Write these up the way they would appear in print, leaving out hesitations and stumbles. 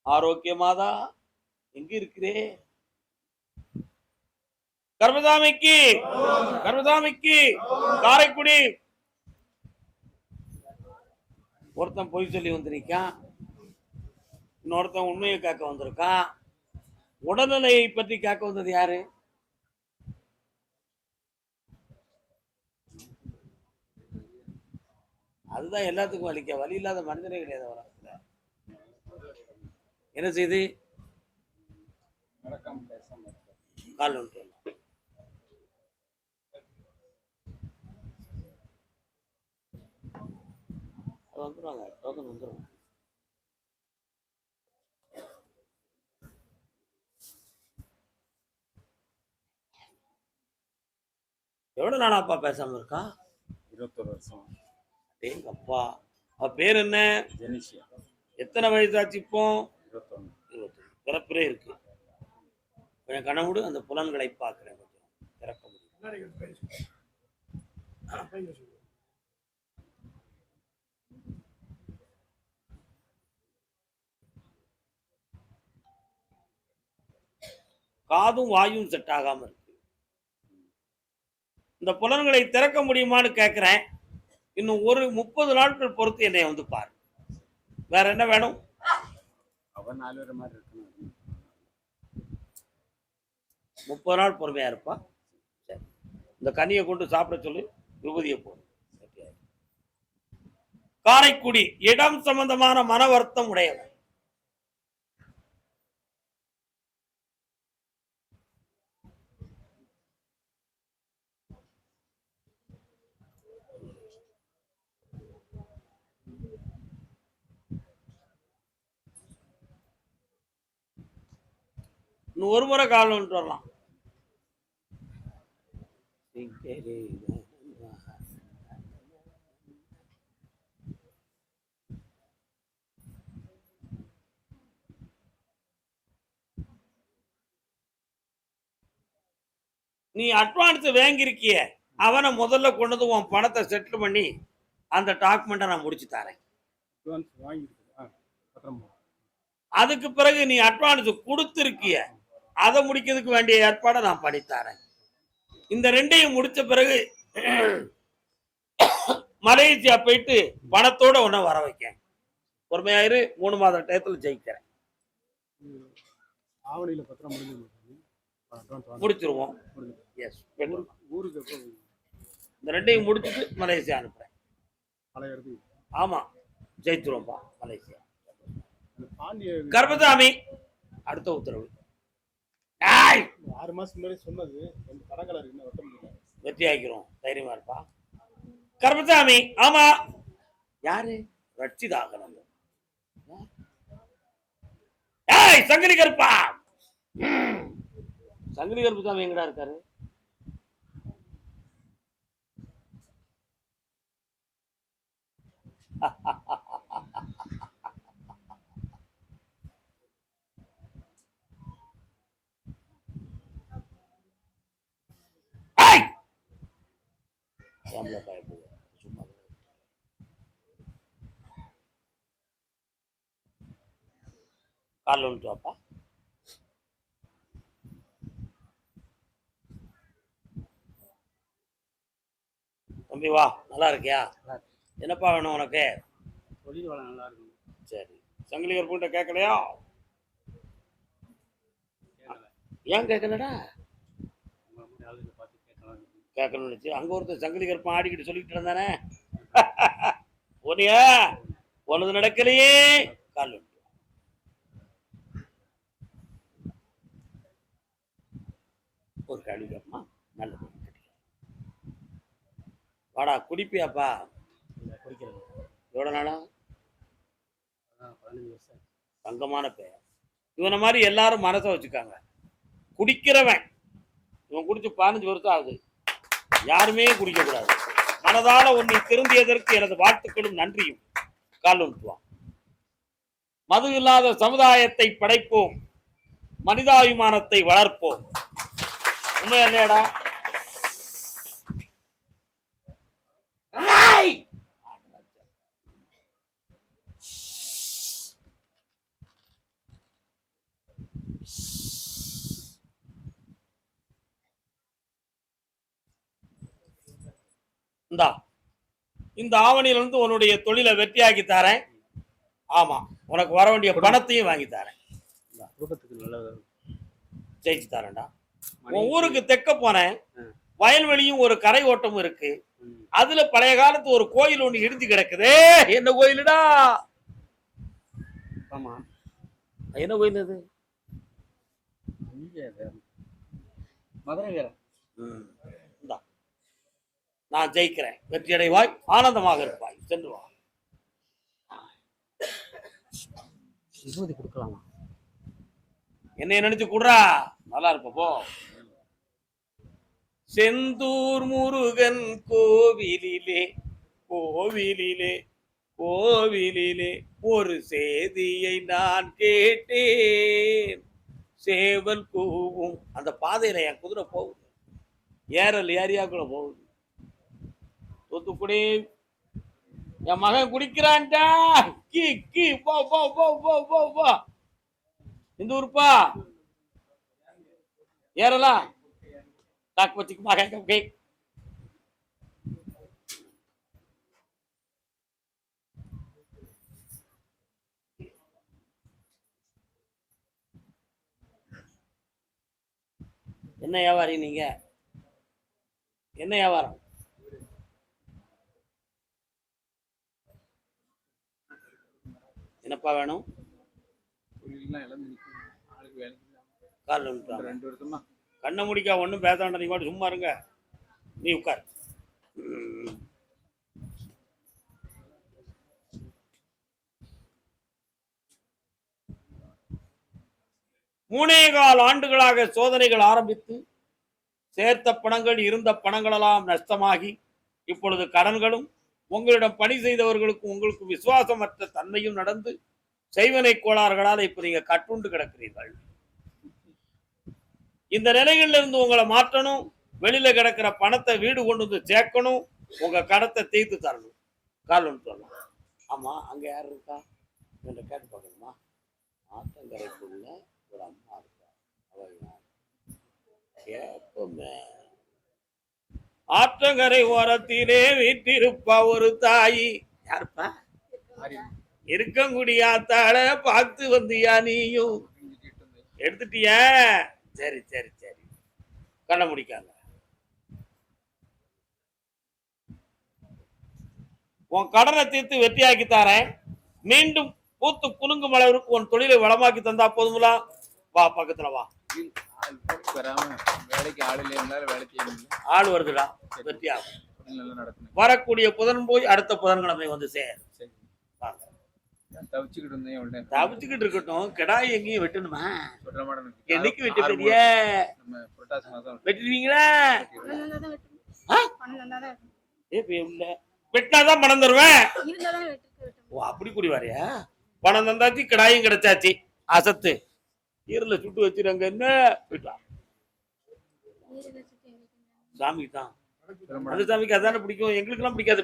ஆரோக்கியமாதா எங்க இருக்கிறே? கர்மசாமிக்கு கர்மசாமிக்கு காரைக்குடி. ஒருத்தன் பொய் சொல்லி வந்திருக்கான், இன்னொருத்தன் உண்மையை கேட்க வந்திருக்கான். உடல்நிலையை பற்றி கேட்க வந்தது யாரு? அதுதான் எல்லாத்துக்கும் வலிக்க. வலி இல்லாத மனிதனே கிடையாது உலகத்துல. என்ன செய்து கால் ஒன்று வந்துருவாங்க, டோக்கன் வந்துருவாங்க. எவ்வளவு நாளாப்பா பேசாம இருக்கா? 21 வருஷம். எங்க அப்பா. அவ பேர் என்ன? ஜெனிஷியா. எத்தனை வயசாச்சு இப்போ? 21. 21. பிறப்பிலே இருக்கு. கொஞ்சம் கனவுடு, அந்த புலன்களை பார்க்கிறேன், கொஞ்சம் திறக்க முடியும். காதும் வாயும் செட் ஆகாம இருக்கு. இந்த புலன்களை திறக்க முடியுமான்னு கேட்கிறேன். இன்னும் ஒரு 30 நாட்கள் பொறுத்து என்னை வந்து பாரு. வேற என்ன வேணும்? அவன் 4 பேர் மாதிரி இருக்கணும். 30 நாள் பொறுமையா இருப்பா. சரி, இந்த கனியை கொண்டு சாப்பிட சொல்லி விபூதியை போடும். காரைக்குடி, இடம் சம்பந்தமான மன வருத்தம் உடையவர். இன்னும் ஒரு முறை காலம் ஒன்று வரலாம். நீ அட்வான்ஸ் வாங்கியிருக்கிய, அவனை முதல்ல கொண்டு உன் பணத்தை செட்டில் பண்ணி அந்த டாக்குமெண்ட்டை நான் முடிச்சு தரேன். அதுக்கு பிறகு நீ அட்வான்ஸ் கொடுத்துருக்கிய, அதை முடிக்கிறதுக்கு வேண்டிய ஏற்பாடை நான் பண்ணித்தரேன். இந்த ரெண்டையும் முடிச்ச பிறகு மலேசியா போயிட்டு பணத்தோட உன்னை வர வைக்க. பொறுமையாயிரு, 3 மாத டயத்துல ஜெயிக்கிறேன். ஆவணியில பத்திரம் முடிச்சிருவோம். எஸ், ஊருக்கு இந்த ரெண்டையும் முடிச்சுட்டு மலேசியா அனுப்புறேன். ஆமா, ஜெயிச்சிருவோம்பா மலேசியா. கர்மசாமி, அடுத்த உத்தரவு. 6 மாசம் முன்னாடி சொன்னது வெற்றி ஆக்கிறோம், தைரியமா இருப்பா. கர்மசாமி. ஆமா. யாரு? ரட்சிதாகனந்த. சங்கிலி கருப்பா. சங்கிலி கருப்புசாமி எங்கடா இருக்காரு? கால் ஒன்று வாப்பா. தம்பி வா, நல்லா இருக்கியா? என்னப்பா வேணும் உனக்கு? தொழில் வளம் நல்லா இருக்கும். சரி, சங்கிலிகர் பூண்ட கேட்கலையா? ஏன் கேட்கலடா? கேட்கணும்னு நினைச்சு அங்க ஒருத்தர் சங்கிலிகர் ஆடிக்கிட்டு சொல்லிக்கிட்டு இருந்தானே, போனியா? போனது நடக்கலையே. கால் ஒன்று. ஒரு கேள்வி கேட்பா. நல்லது, வாடா. குடிப்பியாப்பா? குடிக்கிறது. எவ்வளோ நாளா? 15 வருஷம். தங்கமான பெயர். இவனை மாதிரி எல்லாரும் மனசை வச்சுக்காங்க. குடிக்கிறவன் இவன் குடிச்சு 15 வருஷம் ஆகுது. யாருமே குடிக்கக்கூடாது. மனதால உன்னை திருந்தியதற்கு எனது வாழ்த்துக்களும் நன்றியும். கால் ஒன்றுவான். மது இல்லாத சமுதாயத்தை படைப்போம், மனிதாபிமானத்தை வளர்ப்போம். உண்மையா இல்லையாடா? இந்தா இந்த ஆவணியில இருந்து உன்னுடைய தொழிலை வெற்றியாக்கி தரேன். ஆமா, உனக்கு வர வேண்டிய பணத்தையும் வாங்கி தரேன். குடும்பத்துக்கு நல்லது. ஜெயிச்சு தரேன்டா. உன் மனைவிக்கு- ஊருக்கு தெக்க போனேன். ஆ. வயல்வெளியும் ஒரு கரை ஓட்டமும் இருக்கு. ம். அதுல பழைய காலத்து ஒரு கோயில் ஒண்ணு இடிஞ்சு கிடக்குதே. என்ன கோயிலுடா? ஆமா. என்ன கோயில் அது? இங்க அது மதுரை வேற. இந்தா, நான் ஜெயிக்கிறேன். வெற்றி அடைவாய், ஆனந்தமாக இருப்பாய். சென்று வா. விபூதி கொடுக்கலாமா? என்னைய நினைச்சு கூடுறா, நல்லா இருப்ப போ. செந்தூர் முருகன் கோவிலிலே கோவிலிலே கோவிலிலே ஒரு செய்தியை நான் கேட்டேன். சேவல் கூவும். அந்த பாதையில என் குதிரை போகுது. ஏரல் ஏரியாக்குள்ள போகுது. தூத்துக்குடி என் மகன் குடிக்கிறான்டா. கி கி போ போ போ போ போ போ. இந்த ஊருப்பா ஏறலாம். தாக்கு வச்சுக்கு மகன் ஓகே. என்ன வியாபாரி நீங்க? என்ன வியாபாரம்? என்னப்பா வேணும்? கால் வந்துட்டாங்க. 2 வருஷமா கண்ணை முடிக்கா ஒன்றும் பேச வேண்டாம். நீ பாட்டு சும்மா இருங்க. நீ உட்கார். மூணே கால் ஆண்டுகளாக சோதனைகள் ஆரம்பித்து சேர்த்த பணங்கள் இருந்த பணங்களெல்லாம் நஷ்டமாகி இப்பொழுது கடன்களும் உங்களிடம் பணி செய்தவர்களுக்கும் உங்களுக்கு விசுவாசமற்ற தன்மையும் நடந்து செய்வனை கோளாறுகளால் இப்ப நீங்க கட்டுண்டு கிடக்கிறீர்கள். இந்த நிலைகள்ல இருந்து உங்களை மாற்றணும். வெளியில கிடக்கிற பணத்தை வீடு கொண்டு வந்து சேர்க்கணும். உங்க கடத்தை தீர்த்து தரணும். கால் ஒன்று சொல்லலாம். ஆமா, அங்க யார் இருக்கா என்று கேட்டு பார்க்கணுமா? ஆத்தங்கரைக்குள்ள ஒரு அம்மா இருக்கா. கேட்போமே. ஆற்றங்கரை ஓரத்திலே வீட்டிருப்பா ஒரு தாயி. யாருப்பா? இருக்கங்குடியாத்தால பார்த்து வந்தியா நீயும்? எடுத்துட்டியா? சரி சரி சரி, கண்ண முடிக்காங்க. உன் கடனை தீர்த்து வெற்றியாக்கி தாரேன். மீண்டும் பூத்து குலுங்கும் அளவிற்கு உன் தொழிலை வளமாக்கி தந்தா போதுங்களா? வா, பக்கத்துல வா. வேலைக்கு ஆள் இல்ல இருந்தாலும் வேலை செய்யணும். ஆள் வருதுடா. வெற்றியாகும். நல்லா நடக்கணும். வரக்கூடிய புதன் போய் அடுத்த புதன்கிழமை வந்து சேர். தவிச்சுக்கிட்டு இருந்தேன். தவிச்சுக்கிட்டு இருக்கட்டும். கிடாய் எங்கேயும் வெட்டணுமா? சொல்ற மாட்டேன். என்னைக்கு வெட்ட பெரிய நம்ம புரட்டாசி மாசம் வெட்டுவீங்களா? வெட்டினாதான் பணம் தருவேன். ஓ, அப்படி கூடி வரையா? பணம் தந்தாச்சு, கிடாயும் கிடைச்சாச்சு. அசத்து ஈரல சுட்டு வச்சிருங்க. என்ன போயிட்டா சாமிக்கு தான். அந்த சாமிக்கு அதானே பிடிக்கும். எங்களுக்கு எல்லாம் பிடிக்காது.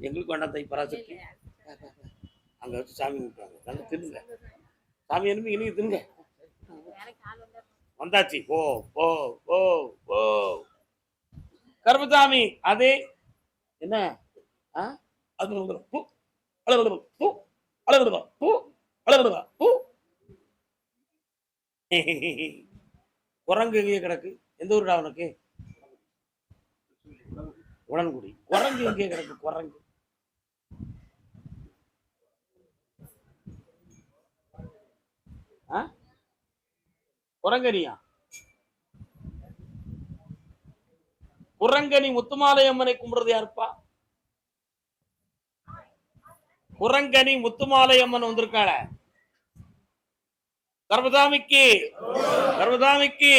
எங்களுக்கு வேண்டாம். தை பராசக்தி அங்க வச்சு சாமி கும்பிட்டாங்க. நல்லா தின்னுங்க. சாமி அனுப்பி இன்னைக்கு தின்னுங்க. வந்தாச்சு. ஓ ஓ ஓ ஓ கருப்பசாமி. அதே என்ன அது பூ அழகு பூ அழகு பூ அழகு பூ. குரங்கு எங்கேயே கிடக்கு? எந்த ஊருடா உனக்கு? உடன்குடி. குரங்கு எங்கேயே கிடக்கு? குரங்கு குரங்கனியா? குரங்கனி முத்துமாலை அம்மனை கும்பிடுறது யாருப்பா? குரங்கனி முத்துமாலை அம்மன் வந்திருக்காள. கர்மசாமிக்கு கர்மசாமிக்கு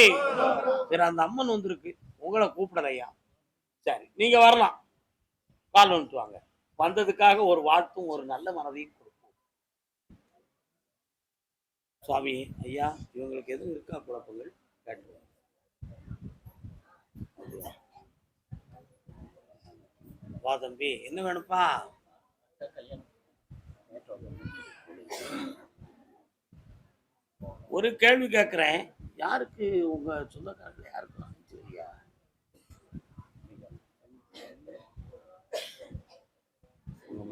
அந்த அம்மன் வந்திருக்கு. உங்களை கூப்பிடலையா? சரி, நீங்க வரலாம். கால் வந்துட்டு வாங்க. வந்ததுக்காக ஒரு வாழ்த்தும் ஒரு நல்ல மனதையும் கொடுப்போம். சுவாமி ஐயா, இவங்களுக்கு எதுவும் இருக்கா குழப்பங்கள்? கேட்டு வா தம்பி. என்ன வேணும்ப்பா? ஒரு கேள்வி கேட்கிறேன். யாருக்கு? உங்க சொந்தக்காரர்கள் யாருக்கு சரியா?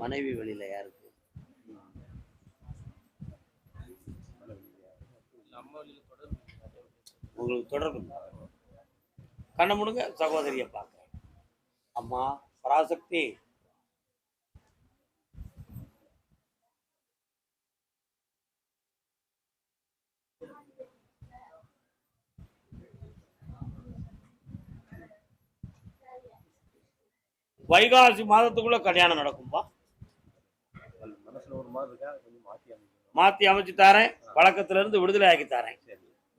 மனைவி வழியில யாருக்கு? உங்களுக்கு தொடர்பு கண்ண முடுங்க சகோதரிய பார்க்க. அம்மா பராசக்தி, வைகாசி மாதத்துக்குள்ள கல்யாணம் நடக்கும்பா. மாத்தி அமைச்சு தாரேன், பழக்கத்துல இருந்து விடுதலை ஆக்கி தாரேன்.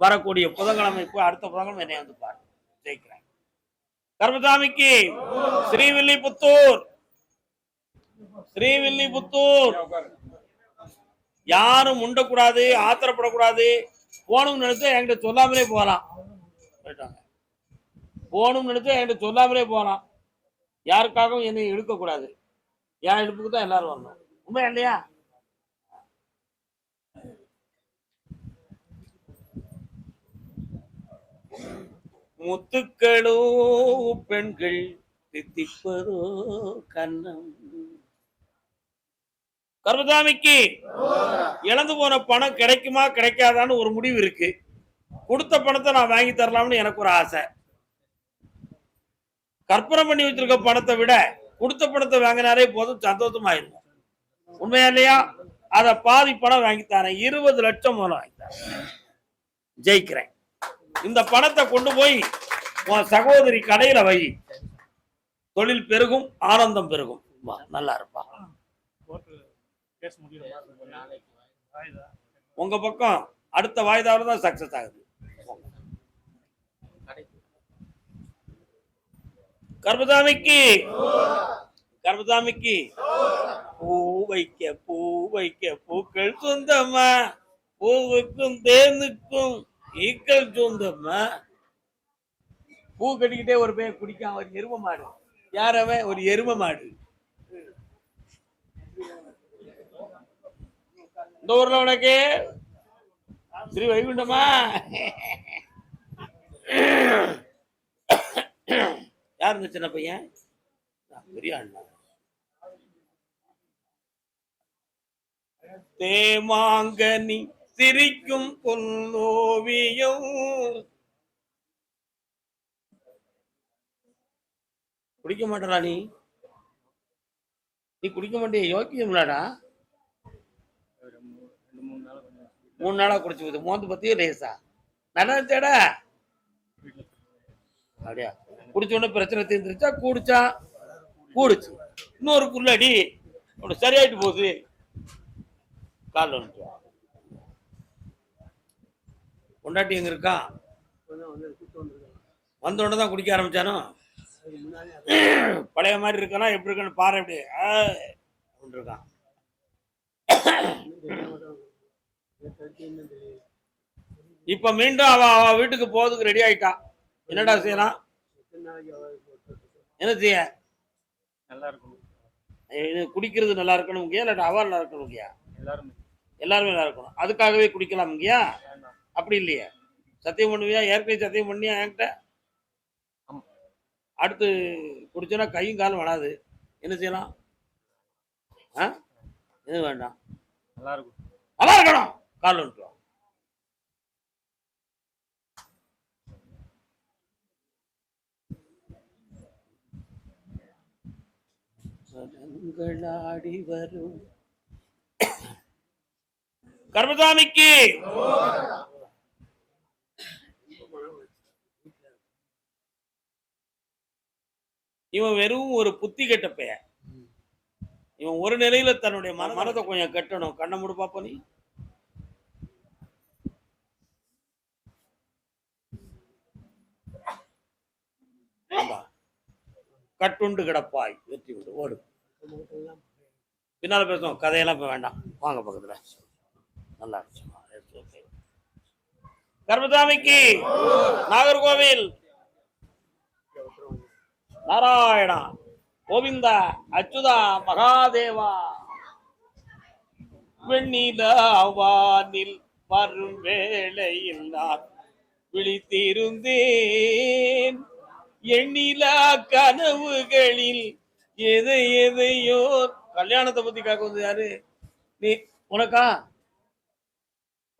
வரக்கூடிய புதன்கிழமை இப்போ அடுத்த புதன்கிழமை என்னை வந்து பாரு, ஜெயிக்கிறேன். கர்மசாமிக்கு ஸ்ரீவில்லிபுத்தூர், ஸ்ரீவில்லிபுத்தூர். யாரும் உண்டக்கூடாது, ஆத்திரப்படக்கூடாது. போகணும்னு நினைச்சா என்கிட்ட சொல்லாமலே போகலாம். போகணும்னு நினைச்சா என்கிட்ட சொல்லாமலே போகலாம். யாருக்காகவும் என்னை இழுக்கக்கூடாது. என் இழுப்புக்கு தான் எல்லாரும் வரணும். உண்மை இல்லையா? முத்துக்களோ பெண்கள் தித்திப்பதோ கண்ணம். கர்மசாமிக்கு இழந்து போன பணம் கிடைக்குமா கிடைக்காதான்னு ஒரு முடிவு இருக்கு. கொடுத்த பணத்தை நான் வாங்கி தரலாம்னு எனக்கு ஒரு ஆசை. கற்பனை பண்ணி வச்சிருக்க பணத்தை விட கொடுத்த பணத்தை வாங்கினாரே போதும், சந்தோஷமாயிருக்கும். உண்மையா இல்லையா? அத பாதி பணம் வாங்கித்தாரேன், 20 லட்சம் மூலம் வாங்கித்தாரேன், ஜெயிக்கிறேன். இந்த பணத்தை கொண்டு போய் உன் சகோதரி கடையில வை, தொழில் பெருகும், ஆனந்தம் பெருகும். நல்லா இருப்பா. உங்க பக்கம் அடுத்த வாய்தாவில் தான் சக்சஸ் ஆகுது. கர்மசாமிக்கு, கர்மசாமிக்கு பூ வைக்க பூ வைக்க பூக்கள் சொந்தமா, பூவுக்கும் தேனுக்கும் ஈக்கள் சொந்தமா. பூ கட்டிக்கிட்டே ஒரு பேர் குடிக்காம ஒரு எரும மாடு. யாரவன்? ஒரு எரும மாடு. இந்த ஊர்ல உனக்கு ஸ்ரீ வைகுண்டமா? யார் இந்த சின்ன பையன்? பெரிய அண்ணா. தேமாங்கனி சிரிக்கும் பொன்னோவியம். குடிக்க மாட்டா நீ? நீ குடிக்க மாட்டிய? யோக்கியம்லாடா. 3 நாளா குடிச்சு போகுது. மோந்து பத்தியே லேசா நல்லா தேடா. அப்படியா? குடிச்ச உடனே பிரச்சனை தீர்ந்துருச்சா? கூடிச்சா? கூடுச்சு. இன்னொரு புல்லடி சரியாயிட்டு போகுது. கால் வந்துட்டு பொண்டாட்டி எங்க இருக்கா? வந்த உடனே தான் குடிக்க ஆரம்பிச்சானோ? பழைய மாதிரி இருக்கானா? எப்படி இருக்கான்னு பாரு. எப்படி இருக்கான்? இப்ப மீண்டும் அவ வீட்டுக்கு போறதுக்கு ரெடி ஆயிட்டா. என்னடா செய்யலாம்? என்ன செய்ய? நல்லா இருக்கணும். குடிக்கிறது நல்லா இருக்கணும், இல்லாட்டா அவ நல்லா இருக்கணும். எல்லாருமே நல்லா இருக்கணும். அதுக்காகவே குடிக்கலாம் இங்கயா? அப்படி இல்லையா? சத்தியம் பண்ணுவியா? ஏற்கனவே சத்தியம் பண்ணியா என்கிட்ட? அடுத்து குடிச்சோன்னா கையும் காலும் வராது. என்ன செய்யலாம்? எது வேண்டாம்? நல்லா இருக்கும். நல்லா இருக்கணும். கால் வந்துட்டோம். ஆடி வரும் கர்மசாமிக்கு இவன் வெறும் ஒரு புத்தி கெட்ட பெயர். இவன் ஒரு நிலையில தன்னுடைய மனதை கொஞ்சம் கட்டணும். கண்ணை மூடு பாப்பா. நீ கட்டுண்டு கிடப்பாய், வெற்றி விடு, ஓடு. பின்னால பேசுவோம், கதையெல்லாம் இப்ப வேண்டாம். வாங்க பக்கத்துல. நல்லா இருந்துச்சு. கர்மசாமிக்கு நாகர்கோவில் நாராயணா கோவிந்தா அச்சுதா மகாதேவா. வெண்ணிலாவானில் வரும் வேளையில் நான் விழித்திருந்தேன். எண்ணிலா கனவுகளில் எதையோ கல்யாணத்தை பத்தி கேட்க வந்து யாரு நீ? உனக்கா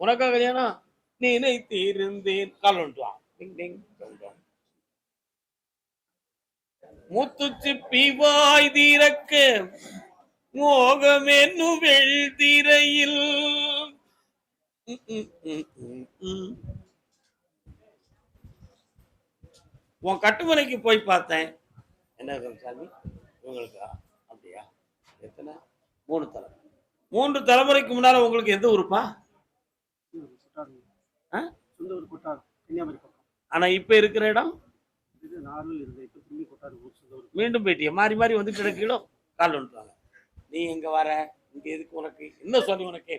உனக்கா கல்யாணம்? நினைத்திருந்தேன். கால் வந்துட்டு வா. டிங் டிங். முத்துச்சிப்பி வாய் தீரக்க மோகமென்னு வெள்திரையில். உன் கட்டுமனைக்கு போய் பார்த்தேன். என்ன சாமி இவங்களுக்கா? அப்படியா? எத்தனை? 3 தலைமுறை. 3 தலைமுறைக்கு முன்னால உங்களுக்கு எந்த ஊருப்பா? ஆனா இப்ப இருக்கிற இடம் மீண்டும் போயிட்டிய மாறி மாறி வந்துட்டு கிலோ கால் வந்துட்டாங்க. நீ எங்க வர? இங்க எதுக்கு? உனக்கு என்ன சொல்லி உனக்கு?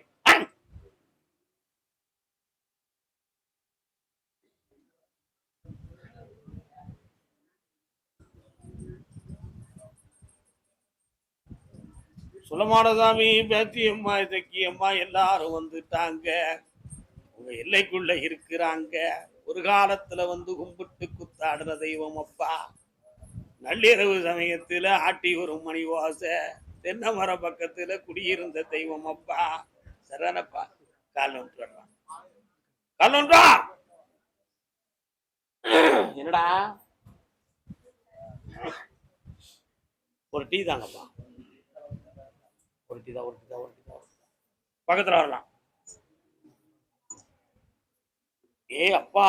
சுலமானசாமி, பேத்தியம்மா, இசக்கியம்மா எல்லாரும் வந்துட்டாங்க. உங்க எல்லைக்குள்ள இருக்கிறாங்க. ஒரு காலத்துல வந்து கும்பிட்டு குத்தாடுற தெய்வம் அப்பா. நள்ளிரவு சமயத்துல ஆட்டி ஒரு மணி வாச தென்னை மர பக்கத்துல குடியிருந்த தெய்வம் அப்பா. சரணப்பா. கால் ஒன்று கால் ஒன்றா. என்னடா? ஒரு டீ தாங்கப்பா. ஒரு டீ தான். பக்கத்துல வரலாம். ஏ அப்பா,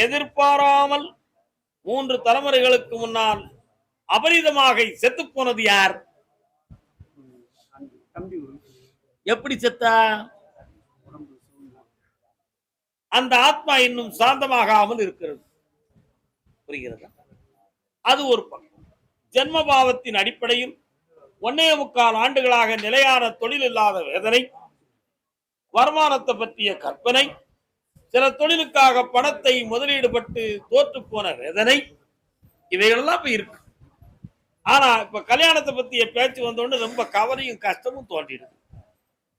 எதிர்பாராமல் 3 தலைமுறைகளுக்கு முன்னால் அபரிதமாக செத்து போனது யார்? எப்படி செத்தா? அந்த ஆத்மா இன்னும் சாந்தமாகாமல் இருக்கிறது. புரிகிறதா? அது ஒரு பக்கம். ஜென்மபாவத்தின் அடிப்படையில் 1.25 ஆண்டுகளாக நிலையான தொழில் இல்லாத வேதனை, வருமானத்தை பற்றிய கற்பனை, சில தொழிலுக்காக பணத்தை முதலீடு பட்டு தோற்று போன வேதனை, இவைகளெல்லாம் இப்ப இருக்கு. ஆனா இப்ப கல்யாணத்தை பத்திய பேச்சு வந்தோன்னு ரொம்ப கவலையும் கஷ்டமும் தோன்றிடுது.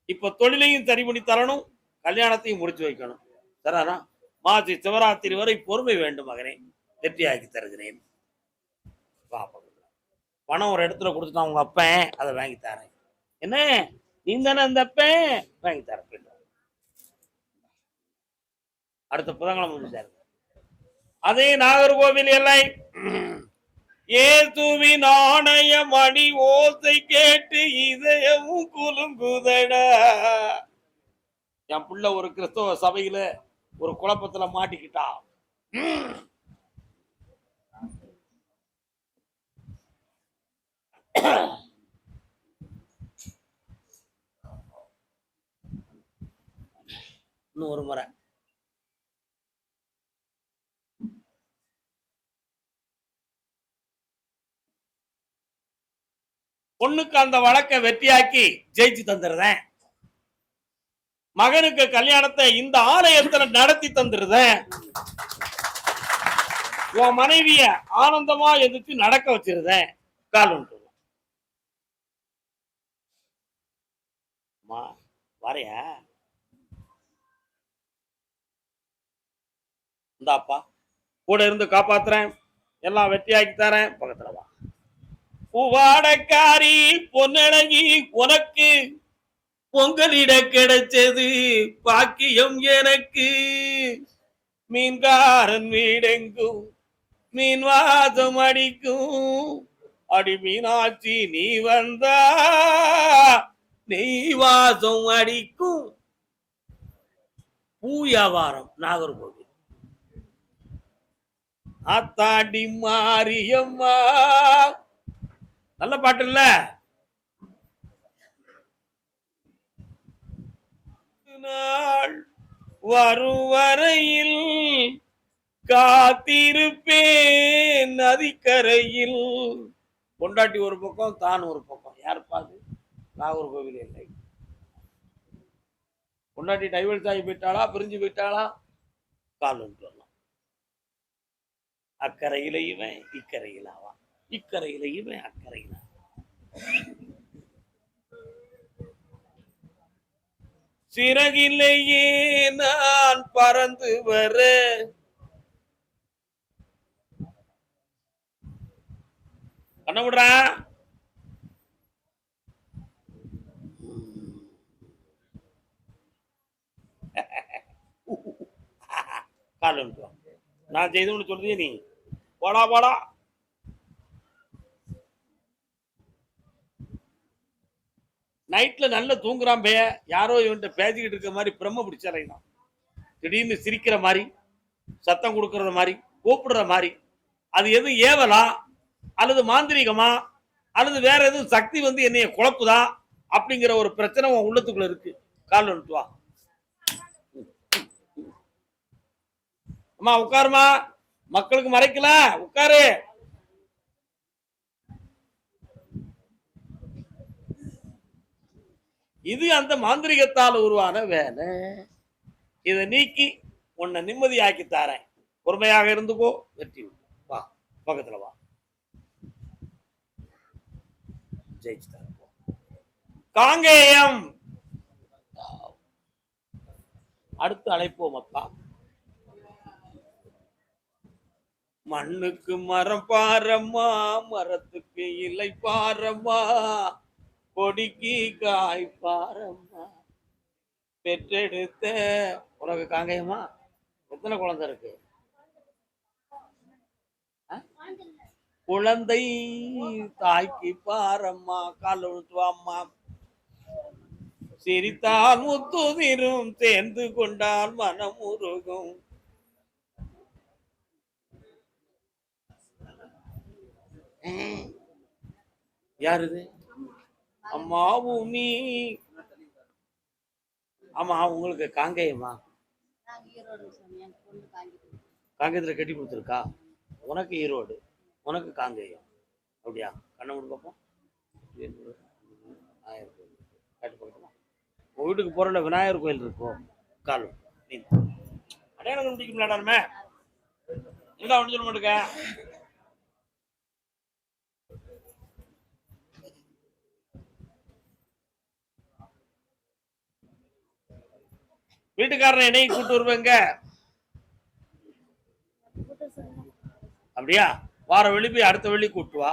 இப்ப தொழிலையும் சரி பண்ணி தரணும், கல்யாணத்தையும் முடிச்சு வைக்கணும். தரானா? மாசி சிவராத்திரி வரை பொறுமை வேண்டும் மகனே, வெற்றியாக்கி தருகிறேன். பணம் ஒரு இடத்துல கொடுத்துட்டான் உங்க அப்பன், அதை வாங்கி தரேன். என்ன நீ தானே அந்த அப்பன்? வாங்கி தரேன். அடுத்த புதன்கிழமை முடிச்சாரு. அதே நாகர்கோவில் எல்லை ஏசுவின் ஆணைய மணி ஓசை கேட்டு இதயமும் குலுங்குதடா. என் புள்ள ஒரு கிறிஸ்தவ சபையில ஒரு குழப்பத்துல மாட்டிக்கிட்டா. இன்னும் ஒரு முறை பொண்ணுக்கு அந்த வழக்கை வெற்றியாக்கி ஜெயிச்சு தந்துடுறேன். மகனுக்கு கல்யாணத்தை இந்த ஆலயத்துல நடத்தி தந்துடுறேன். உன் மனைவிய ஆனந்தமா எதிர்த்து நடக்க வச்சிருந்தேன். கால் ஒன்று வரையா? இந்தாப்பா, கூட இருந்து காப்பாத்துறேன், எல்லாம் வெற்றியாக்கி தரேன். பக்கத்துல வா. பூவாடக்காரி பொன்னழகி, உனக்கு பொங்கலிட கிடைச்சது பாக்கியம் எனக்கு. மீன்காரன் வீடெங்கும் மீன் வாசம் அடிக்கும். அடி மீனாட்சி நீ வந்தா நெய் வாசம் அடிக்கும். பூ வியாபாரம் நாகர்கோவில். ஆத்தாடி மாரியம்மா. நல்ல பாட்டு இல்ல? நாள் வரும் வரையில் காத்திருப்பேன் நதிக்கரையில். பொண்டாட்டி ஒரு பக்கம், தான் ஒரு பக்கம். யார் பாது? நாகர்கோவில் இல்லை. பொண்டாட்டி டைவர்ஸ் ஆகி போயிட்டாளா, பிரிஞ்சு போயிட்டாளா? கால் ஒன்று வரலாம். அக்கறையில இவன், இக்கரையில் ஆவான். இக்கரையில இவன், அக்கறையில. சிறகிலேயே நான் பறந்து வர கண்ண விடுறா. நான் செய்தோம்னு சொல்றிய நீ. போடா போடா. நைட்ல நல்ல தூங்குறான் பே. யாரோ இவன்ட்ட பேசிக்கிட்டு இருக்க மாதிரி பிரம்ம பிடிச்சலைதான். திடீர்னு சிரிக்கிற மாதிரி, சத்தம் கொடுக்கறது மாதிரி, கூப்பிடுற மாதிரி. அது எது ஏவலா அல்லது மாந்திரிகமா அல்லது வேற எதுவும் சக்தி வந்து என்னைய குழப்புதா அப்படிங்கிற ஒரு பிரச்சனை உன் உள்ளத்துக்குள்ள இருக்கு. கால் வந்துட்டு வா. அம்மா உட்காருமா. மக்களுக்கு மறைக்கல, உட்காரு. இது அந்த மாந்திரிகத்தால் உருவான வேலை. இதை நீக்கி உன்னை நிம்மதியாக்கி தாரேன். பொறுமையாக இருந்துக்கோ. வெற்றி வா, பக்கத்துல வா. ஜெயிச்சு தரேன். காங்கேயம். அடுத்து அழைப்போம் அப்பா. மண்ணுக்கு மரம் பாரம்மா, மரத்துக்கு இலை பாரம்மா, கொடிக்கு காய் பாரம்மா, பெற்றெடுத்த உனக்கு காங்கேயமா எத்தனை குழந்தை இருக்கு? குழந்தை தாய்க்கு பாரம்மா. கால விழுத்துவாம்மா. சிரித்தால் முத்துதிரும், சேர்ந்து கொண்டால் மனம் உருகும். யாருது? அம்மாவும் நீ. ஆமா, உங்களுக்கு காங்கேயமா? காங்கேயத்துல கட்டி கொடுத்துருக்கா? உனக்கு ஈரோடு, உனக்கு காங்கேயம். அப்படியா? கண்ண முடி பார்ப்போம். உங்க வீட்டுக்கு போறல விநாயகர் கோயில் இருக்கும். கால் நீ அடையாளம் கண்டுபிடிக்க முடியாடாருமே. எங்க ஒன்று சொல்ல மாட்டேங்க. வீட்டுக்காரனை என்னையும் கூட்டு வருவேங்க. அப்படியா? வார வெள்ளி போய் அடுத்த வெள்ளி கூட்டு வா.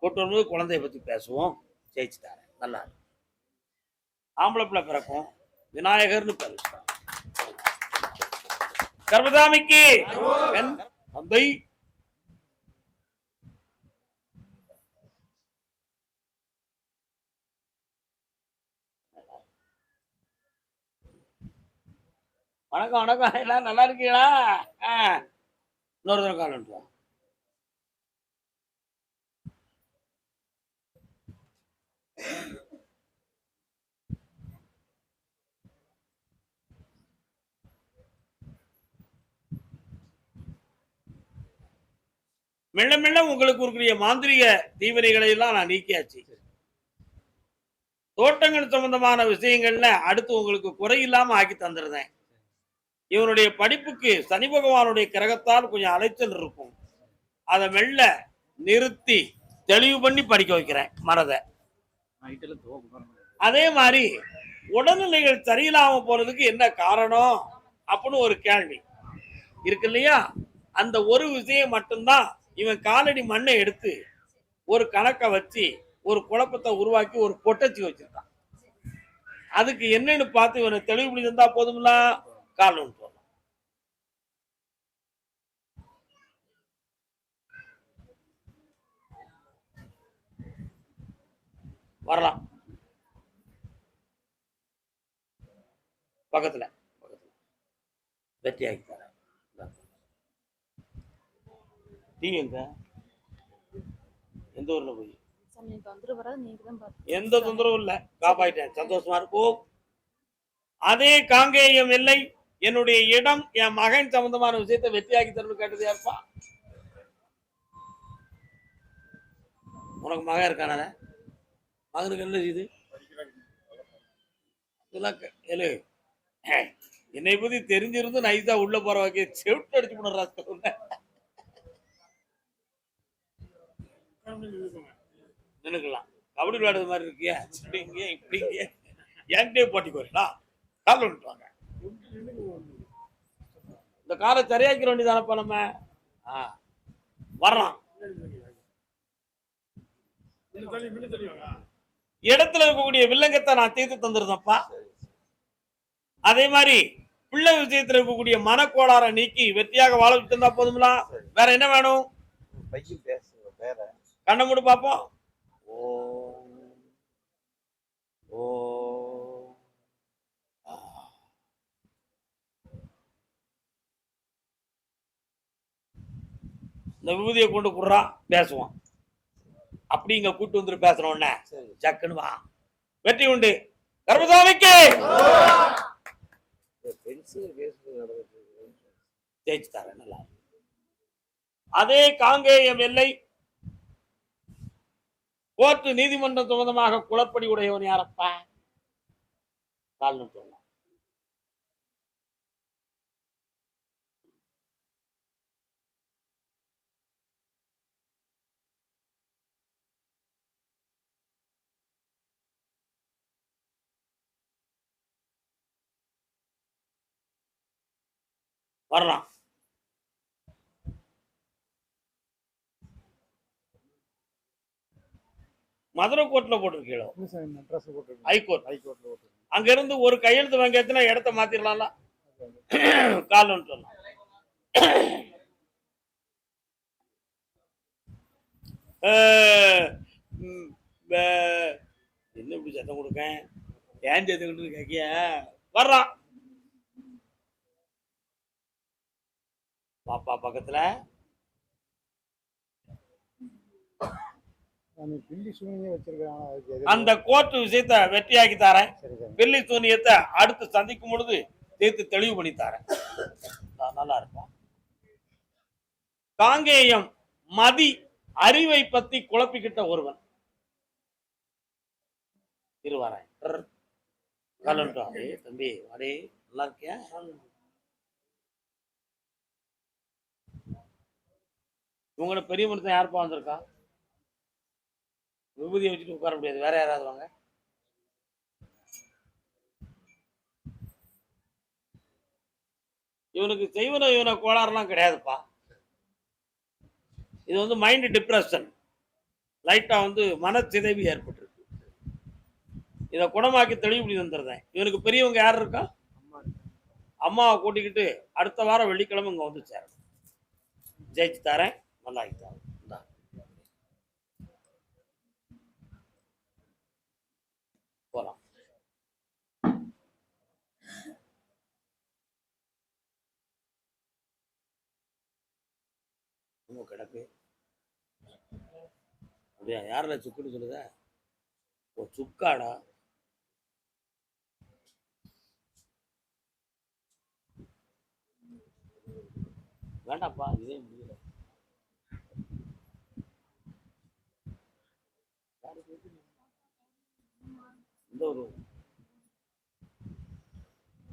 கூட்டு வரும்போது குழந்தைய பத்தி பேசுவோம். ஜெயிச்சுட்டாரு. நல்லா ஆம்பளை பிள்ளை பிறக்கும். விநாயகர்னு பேரு. கர்மதாமிக்கு தந்தை. வணக்கம் வணக்கம். எல்லாம் நல்லா இருக்கீங்களா? இன்னொரு தடவை கால் வந்துட்டு. மெல்ல மெல்ல உங்களுக்கு இருக்கிற மாந்திரிக தீவினைகளை எல்லாம் நான் நீக்கியாச்சு. தோட்டங்கள் சம்பந்தமான விஷயங்கள்ல அடுத்து உங்களுக்கு குறையில்லாம ஆக்கி தந்துருந்தேன். இவனுடைய படிப்புக்கு சனி பகவானுடைய கிரகத்தால் கொஞ்சம் அலைச்சல் இருக்கும். அதை மெல்ல நிறுத்தி தெளிவு பண்ணி படிக்க வைக்கிறேன் மனதை. அதே மாதிரி உடல்நிலைகள் சரியில்லாம போறதுக்கு என்ன காரணம் அப்படின்னு ஒரு கேள்வி இருக்கு இல்லையா? அந்த ஒரு விஷயம் மட்டும்தான் இவன் காலடி மண்ணை எடுத்து ஒரு கணக்கை வச்சு ஒரு குழப்பத்தை உருவாக்கி ஒரு பொட்டச்சி வச்சிருக்கான். அதுக்கு என்னன்னு பார்த்து இவனை தெளிவு பண்ணி தந்தா போதும்ல. கால் ஒன்று வரலாம். பக்கத்துல வெற்றி ஆகி தரேன். நீங்க எங்க எந்த ஊர்ல போய்? எந்த தொந்தரவும் இல்ல, காப்பாயிட்டேன். சந்தோஷமா இருக்கும். அதே காங்கேயம் இல்லை என்னுடைய இடம் என் மகன் சம்பந்தமான விஷயத்தை வெற்றியாக்கி தரணும் கேட்டது யாருப்பா? உனக்கு மகன் இருக்கான? மகனுக்கு என்ன இது? என்னை பத்தி தெரிஞ்சிருந்து நைஸா உள்ள போற வகை செவிட்டு அடிச்சு போன நினைக்கலாம். கபடி விளையாடுறது மாதிரி இருக்கியா? இப்படிங்க இப்படிங்க என்கிட்டே போட்டிக்கு வரீங்களா? கால் வந்துட்டுவாங்க. இந்த காலை சரியாக்கிற வேண்டியதானப்பா நம்ம. வர்றான். இடத்துல இருக்கக்கூடிய வில்லங்கத்தை நான் தீர்த்து தந்துருந்தப்பா. அதே மாதிரி பிள்ளை விஷயத்துல இருக்கக்கூடிய மனக்கோளாறை நீக்கி வெற்றியாக வாழ வச்சு இருந்தா போதுங்களா? வேற என்ன வேணும்? பையன் பேச வேற கண்ணை மூடு பார்ப்போம். ஓ ஓ இந்த விபூதியை கொண்டு குடுறா பேசுவான். அப்படி இங்க கூட்டு வந்துட்டு பேசுறோம்ன ஜக்குன்னு வா. வெற்றி உண்டு கர்மசாமிக்கு. ஜெயிச்சு தரேன் நல்லா. அதே காங்கேயம் எல்லை கோர்ட்டு நீதிமன்றம் சம்பந்தமாக குளப்படி உடையவன் யாரப்பா? கால்னு சொல்லலாம். வரலாம். மதுரை கோர்ட்ல போட்டிருக்கீங்களோ? ஹைகோர்ட். அங்க இருந்து ஒரு கையெழுத்து வாங்கியாச்சுன்னா இடத்த மாத்திரலாம்ல. கால்னு சொல்லலாம். என்ன இப்படி சத்தம் கொடுக்கேன்? ஏன் சேர்த்துக்கிட்டு கேக்கிய வர்றான். பாப்பா பக்கத்துல அந்த கோர்ட் விஷயத்தை வெற்றியாக்கி தரேன். பில்லி சூனியத்தை அடுத்து சந்திக்கும் பொழுது சேர்த்து தெளிவு பண்ணி தரேன். நல்லா இருக்கும். காங்கேயம் மதி அறிவை பத்தி குழப்பிக்கிட்ட ஒருவன் இருவாரன். தம்பி அடே நல்லா இருக்கியா? இவங்களோட பெரிய மனுஷன் யாருப்பா வந்திருக்கா? விபூதியை வச்சுட்டு உட்கார முடியாது. வேற யாராவது வாங்க. இவனுக்கு செய்வன இவன கோளாறுலாம் கிடையாதுப்பா. இது வந்து மைண்ட் டிப்ரெஷன், லைட்டா வந்து மனச்சிதைவு ஏற்பட்டிருக்கு. இதை குணமாக்கி தெளிவுபடி தந்துடுறேன். இவனுக்கு பெரியவங்க யார் இருக்கா? அம்மாவை கூட்டிக்கிட்டு அடுத்த வாரம் வெள்ளிக்கிழமை இங்க வந்து சேரணும். ஜெயிச்சு தரேன். நல்லா ஆகிட்டாங்க. போலாம். கிடக்கு அப்படியா? யாருல சுக்குன்னு சொல்லுத? ஓ சுக்காடா. வேண்டாப்பா இதே முடியல. இந்த ஒரு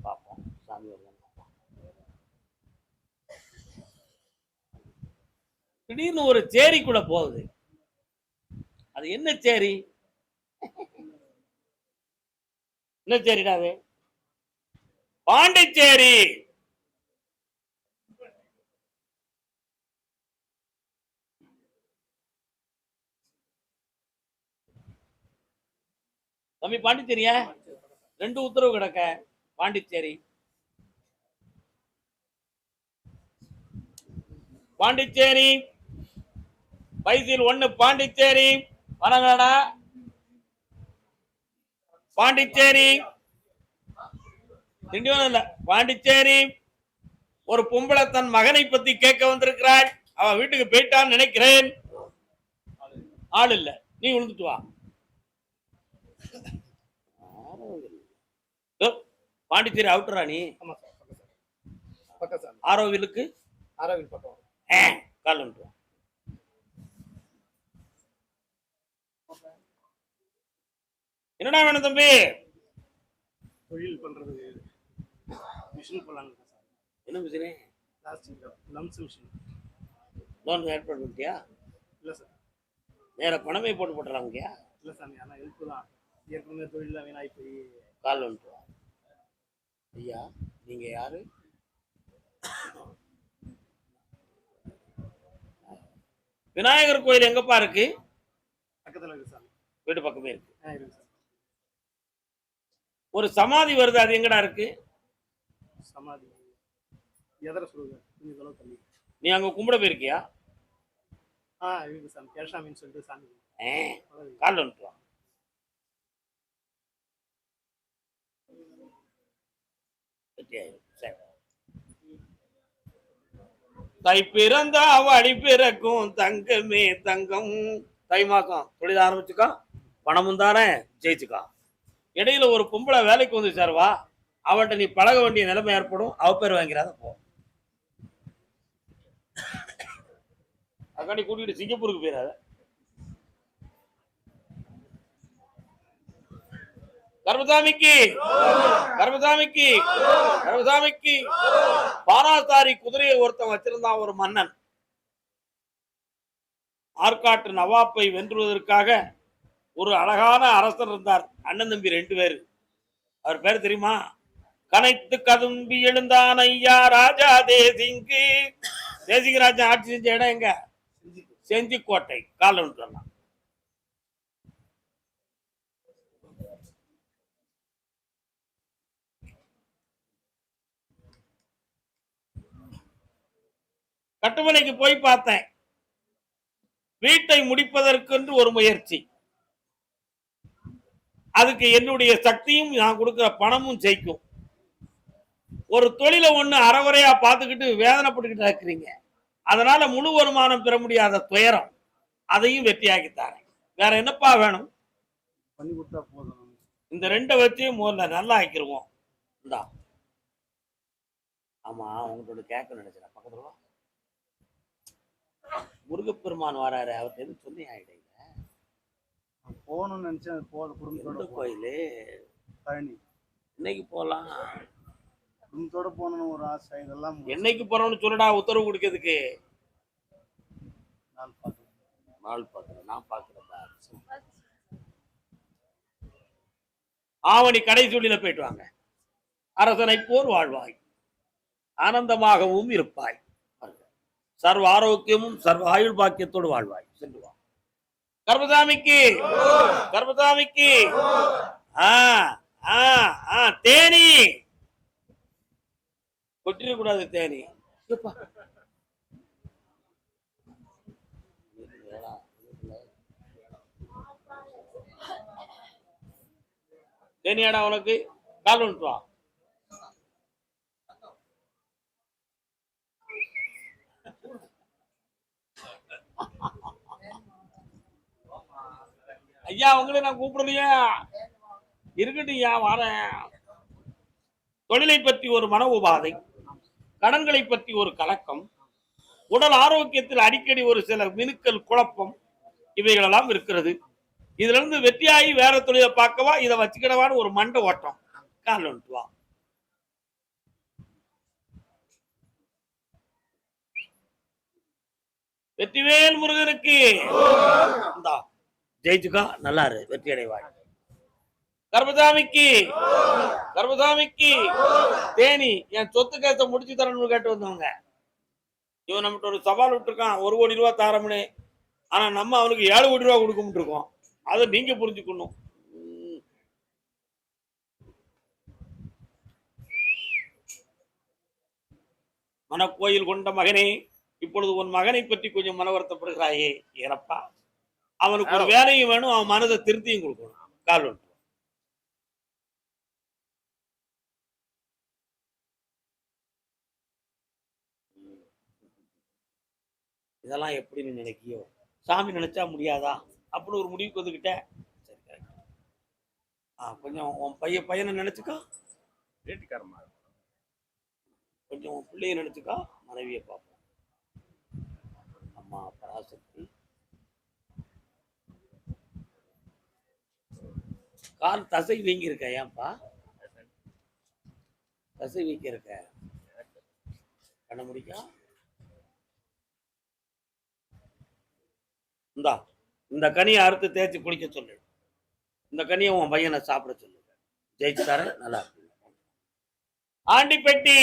பார்ப்போம். சாமி வரலாம். திடீர்னு ஒரு சேரிக்குள்ள போகுது. அது என்ன சேரி? என்ன சேரிடாவே? பாண்டிச்சேரி. தம்பி பாண்டிச்சேரியா? 2 உத்தரவு கிடக்க. பாண்டிச்சேரி பாண்டிச்சேரி பைசில் 1 பாண்டிச்சேரி. வரங்கடா பாண்டிச்சேரி. திண்டிவனம் இல்ல பாண்டிச்சேரி. ஒரு பொம்பளை தன் மகனை பத்தி கேட்க வந்திருக்கிறாள். அவ வீட்டுக்கு போயிட்டான்னு நினைக்கிறேன். ஆள் இல்ல. நீ விழுந்துட்டு வா. பாண்டிச்சேரி அவுட்டரா நீ? ஆரோவிலுக்கு கால் வந்துட்டு வா. என்னடா வேணும் தம்பி? தொழில் பண்றது மிஷின் போலாங்க சார். என்ன machine? Plastic lumps machine. Loan ஏற்பாடு பண்ணிட்டியா? இல்லை சார். வேற பணமே போட்டு போட்டுறாங்கயா? இல்லை சாமி, ஆனால் ஹெல்ப் தான். ஏற்கனவே தொழிலில் வீணாகி போய் கால் வந்துட்டு வா. ஐயா நீங்க யாரு? விநாயகர் கோயில் எங்கப்பா இருக்கு? பக்கத்தில் இருக்கு சாமி. வீட்டு பக்கமே இருக்கு. இருக்கு சார். ஒரு சமாதி வருது, அது எங்கடா இருக்கு? சமாதி எதிர சொல்லுங்க கொஞ்சம் தொலை தள்ளி. நீ அங்க கும்பிட போயிருக்கியா? இருக்கு சாமி கேஷாமின்னு சொல்லிட்டு சாமி. காலில் வந்துட்டு வா. சரி. தை பிறந்தா வழி பிறக்கும் தங்கமே தங்கம். தை மாசம் தொழில் ஆரம்பிச்சுக்கா, பணமும் தானே ஜெயிச்சுக்கா. இடையில ஒரு பொம்பளை வேலைக்கு வந்து சார்வா, அவள்கிட்ட நீ பழக வேண்டிய நிலைமை ஏற்படும். அவ பேர் வாங்கிறாத போ. அதுக்காண்டி கூட்டிட்டு சிங்கப்பூருக்கு போயிடாத. கர்மசாமிக்கு கர்மசாமிக்கு கர்மசாமிக்கு பாராசாரி குதிரையை ஒருத்தன் வச்சிருந்தான் ஒரு மன்னன். ஆற்காட்டு நவாப்பை வென்றுவதற்காக ஒரு அழகான அரசர் இருந்தார். அண்ணன் தம்பி 2 பேரு. அவர் பேர் தெரியுமா? கனைத்து கதும்பி எழுந்தான் ஐயா ராஜா தேசிங்கு. தேசிங்க ராஜா ஆட்சி செஞ்ச இடம் எங்க? செஞ்சிக்கோட்டை. காலம் சொல்லலாம். கட்டுமனைக்கு போய் பார்த்தேன். வீட்டை முடிப்பதற்கு ஒரு முயற்சி. அதுக்கு என்னுடைய சக்தியும் நான் கொடுக்கிற பணமும் ஜெயிக்கும். ஒரு தொழிலை ஒண்ணு அறவரையா பார்த்துக்கிட்டு வேதனைப்பட்டுக்கிட்டு இருக்கிறீங்க. அதனால முழு வருமானம் பெற முடியாத துயரம், அதையும் வெற்றியாக்கித்தாங்க. வேற என்னப்பா வேணும்? பண்ணி கொடுத்தா போதும். இந்த 2 வச்சு முதல்ல நல்லா ஆக்கிருவோம். இந்தா. ஆமா, உங்களோட கேட்க நினைச்சேன். பக்கத்துல முருகப்பெருமான் வராரு. அவர்கிட்ட எதுவும் சொல்லி ஆயிடுங்க. போகணும்னு நினைச்சேன். குடும்பத்தோட கோயிலு பழனி இன்னைக்கு போலாம். குடும்பத்தோட போகணும்னு ஒரு ஆசை. இதெல்லாம் என்னைக்கு போறோம்னு சொல்லடா, உத்தரவு கொடுக்கிறதுக்கு. நாள் பார்க்கிறேன், நான் பார்க்கிறதா. ஆவணி கடை சொல்லில போயிட்டு வாங்க. அரசனை போர் வாழ்வாய், ஆனந்தமாகவும் இருப்பாய், சர்வ ஆரோக்கியமும் சர்வ ஆயுள் பாக்கியத்தோடு வாழ்வாய். சென்று வா. கர்மசாமிக்கு கர்மசாமிக்கு தேனி கொட்டிடக்கூடாது. தேனி தேனியாடா உனக்கு. கால் வந்துட்டு வா. ஐயா உங்களை நான் கூப்பிடலையா? இருக்கட்டும் ஐயா, வாரேன். தொழிலை பற்றி ஒரு மன உபாதை, கடன்களை பற்றி ஒரு கலக்கம், உடல் ஆரோக்கியத்தில் அடிக்கடி ஒரு சில மினுக்கல் குழப்பம், இவைகளெல்லாம் இருக்கிறது. இதுல இருந்து வெற்றியாகி வேற தொழிலை பார்க்கவா, இதை வச்சுக்கிடவான்னு ஒரு மண்டை ஓட்டம். கால் வந்துட்டு வா. வெற்றிவேல் முருகனுக்கு. ஜெயிச்சுக்கா, நல்லா இரு, வெற்றி அடைவாய். கர்மசாமிக்கு கர்மசாமிக்கு தேனி. என் சொத்து கேச முடிச்சு தரணும்னு கேட்டு வந்தவங்க. இவன் நம்மகிட்ட ஒரு சவால் விட்டுருக்கான், 1 கோடி ரூபாய் தாரம்னு. ஆனா நம்ம அவனுக்கு 7 கோடி ரூபாய் கொடுக்க இருக்கோம். அதை நீங்க புரிஞ்சுக்கணும். மனக்கோயில் கொண்ட மகனே, இப்பொழுது உன் மகனை பற்றி கொஞ்சம் மன வருத்தப்படுகிறாயே. ஏனப்பா, அவனுக்கு ஒரு வேலையும் வேணும், அவன் மனதை திருத்தியும் கொடுக்கணும். கால் ஒன்று. இதெல்லாம் எப்படி நீ நினைக்கியோ? சாமி நினைச்சா முடியாதா அப்படின்னு ஒரு முடிவுக்கு வந்துக்கிட்ட. சரி, கரெக்ட். கொஞ்சம் உன் பையனை நினைச்சுக்கா, வீட்டுக்காரமா. கொஞ்சம் உன் பிள்ளைய நினைச்சுக்கா, மனைவியை பார்ப்போம். அம்மா பராசக்தி. கால் தசை வீங்கி இருக்க. ஏன்பா தசை வீங்கி இருக்க? பண்ண முடியா? இந்தா, இந்த கனியை அறுத்து தேய்ச்சி குளிக்க சொல்லு. இந்த கனியை உன் பையனை சாப்பிட சொல்லு. ஜெயிச்சு தர நல்லா இருக்கு. ஆண்டிப்பட்டி.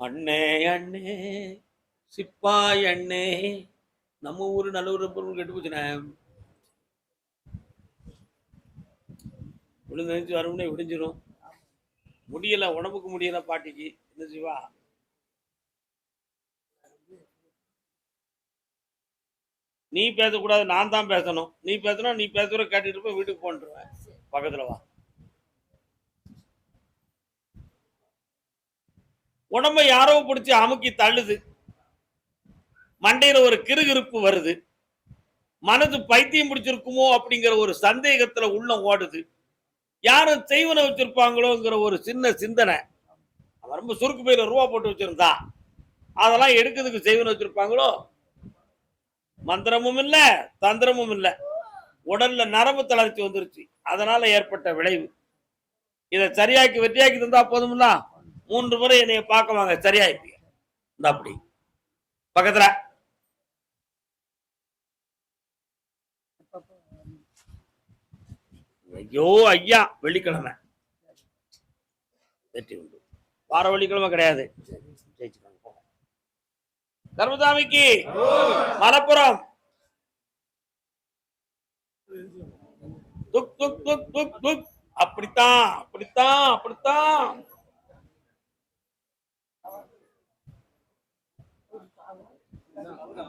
அண்ணே அண்ணே சிப்பாய் அண்ணே, நம்ம ஊரு நல்லூர் பொருள் கெட்டு போச்சுனே. விழுந்து வரும்னே விடிஞ்சிரும். முடியல, உடம்புக்கு முடியல பாட்டிக்கு. என்ன சிவா? நீ பேசக்கூடாது, நான் தான் பேசணும். நீ பேசணும், நீ பேசுற கேட்டுட்டு போய் வீட்டுக்கு போன்றுவேன். பக்கத்துல வா. உடம்ப யாரோ பிடிச்சி அமுக்கி தள்ளுது. மண்டையில ஒரு கிறுகிறுப்பு வருது. மனது பைத்தியம் பிடிச்சிருக்குமோ அப்படிங்கிற ஒரு சந்தேகத்துல உள்ள ஓடுது. யாரும் செய்வன வச்சிருப்பாங்களோங்கிற ஒரு சின்ன சிந்தனை. அவன் ரொம்ப சுருக்கு பையில ரூபா போட்டு வச்சிருந்தா அதெல்லாம் எடுக்கிறதுக்கு செய்வன வச்சிருப்பாங்களோ. மந்திரமும் இல்ல, தந்திரமும் இல்ல. உடல்ல நரம்பு தளர்ச்சி வந்துருச்சு. அதனால ஏற்பட்ட விளைவு. இதை சரியாக்கி வெற்றியாக்கி தந்தா போதும்ல. 3 முறை என்னைய பார்க்க வாங்க, சரியாயிப்பீங்க. இந்த அப்படி பக்கத்துல ஐயோ ஐயா, வெள்ளிக்கிழமை வெற்றி உண்டு. வார வெள்ளிக்கிழமை கிடையாது. கர்மசாமிக்கு மலப்புறம் துக் துக் துக் துக் துக். அப்படித்தான் அப்படித்தான் அப்படித்தான்.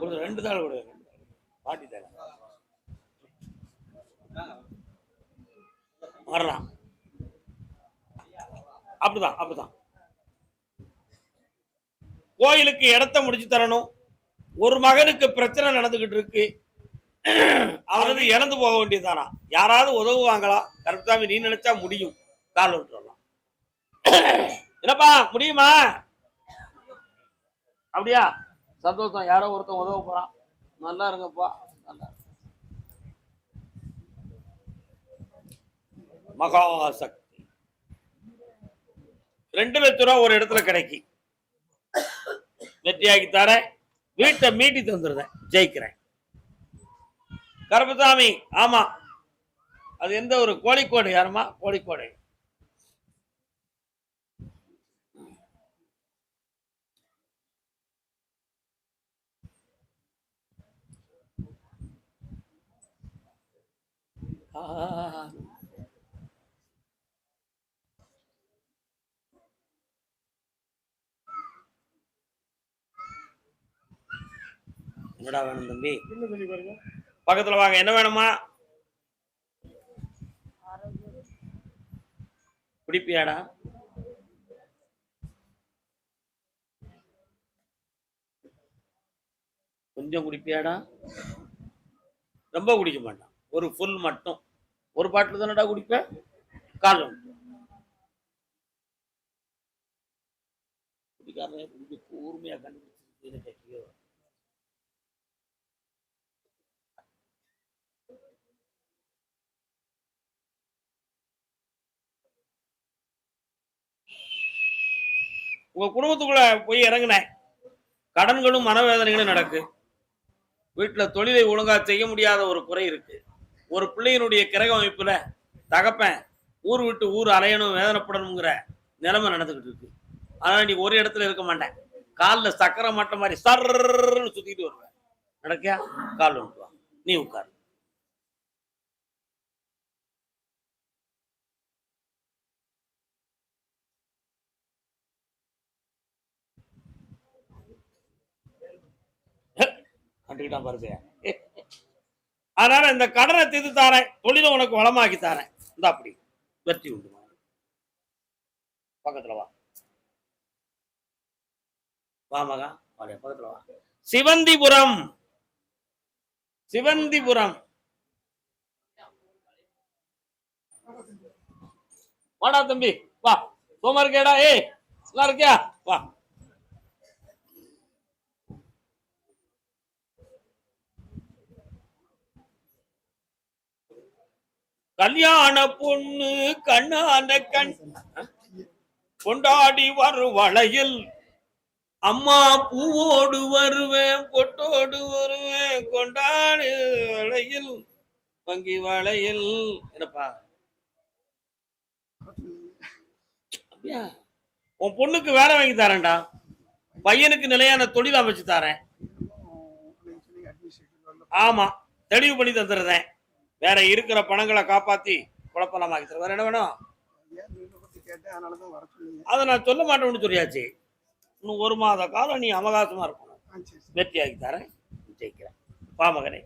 ஒரு 2 தாள் கொடு, பாட்டி தாள் வரலாம். அப்படிதான் அப்படிதான். கோயிலுக்கு இடத்த முடிச்சு தரணும். ஒரு மகனுக்கு பிரச்சனை நடந்துகிட்டு இருக்கு. அவரது இழந்து போக வேண்டியதானா? யாராவது உதவுவாங்களா? கருப்சாமி, நீ நினைச்சா முடியும். கால் விட்டுறலாம். என்னப்பா, முடியுமா? அப்படியா? சந்தோஷம். யாரோ ஒருத்தன் உதவ போறான். நல்லா இருங்கப்பா. நல்லா மகாசக்தி. 2 லட்சம் ரூபாய் ஒரு இடத்துல கிடைக்கி. வெற்றியாக்கி தரேன். வீட்டை மீட்டி தந்துருந்தேன். ஜெயிக்கிறேன். கருப்பசாமி, ஆமா. அது எந்த ஒரு கோழிக்கோடு? யாருமா? கோழிக்கோடு. என்னடா வேணும் தம்பி? பக்கத்துல வாங்க. என்ன வேணுமா? குடிப்பியாடா? கொஞ்சம் குடிப்பியாடா? ரொம்ப குடிக்க மாட்டான். ஒரு ஃபுல் மட்டும். ஒரு பாட்டில் தானடா குடிப்ப. கால் குடிக்காரன் கூர்மையா கண்டுபிடிச்சு. உங்க குடும்பத்துக்குள்ள போய் இறங்கினேன். கடன்களும் மனவேதனைகளும் நடக்கு. வீட்டுல தொழிலை ஒழுங்கா செய்ய முடியாத ஒரு குறை இருக்கு. ஒரு பிள்ளையினுடைய கிரக அமைப்புல தகப்பன் ஊர் விட்டு ஊர் அலையணும், வேதனைப்படணுங்கிற நிலைமை நடந்துகிட்டு இருக்கு. ஆனா நீ ஒரு இடத்துல இருக்க மாட்டேன். காலில் சக்கரை மாட்ட மாதிரி சர்ன்னு சுத்திட்டு வருவேன். நடக்கியா? கால் விட்டுவா, நீ உட்காரு. கண்டுக்கிட்டான் பாருங்க. அதனால இந்த கடனை தீர்த்து தாரேன். தொழிலை உனக்கு வளமாக்கி தாரேன். இந்த அப்படி வெற்றி உண்டு. பக்கத்துல வா. வா மகா, பக்கத்துல வா. சிவந்திபுரம். சிவந்திபுரம். வாடா தம்பி, வா. சோமா இருக்கேடா? ஏய், நல்லா இருக்கியா? வா. கல்யாண பொண்ணு கண்ணான கண் கொண்டாடி வரும் வளையல். அம்மா பூவோடு வருவேன், பொட்டோடு வருவேன், கொண்டாடு வளையல், வங்கி வளையல். என்னப்பா அப்படியா? உன் பொண்ணுக்கு வேலை வாங்கி தரேன்டா. பையனுக்கு நிலையான தொழில் அமைச்சு தரேன். ஆமா, தெளிவு பண்ணி தந்துடுறேன். வேற இருக்கிற பணங்களை காப்பாத்தி குழப்பலாமாக்கி தர. வேற என்ன வேணும்? அதை நான் சொல்ல மாட்டேன்னு சொல்லியாச்சு. இன்னும் 1 மாத காலம் நீ அவகாசமா இருக்கணும். வெற்றியாக்கி தரேன், ஜெயிக்கிறேன். வா மகனே,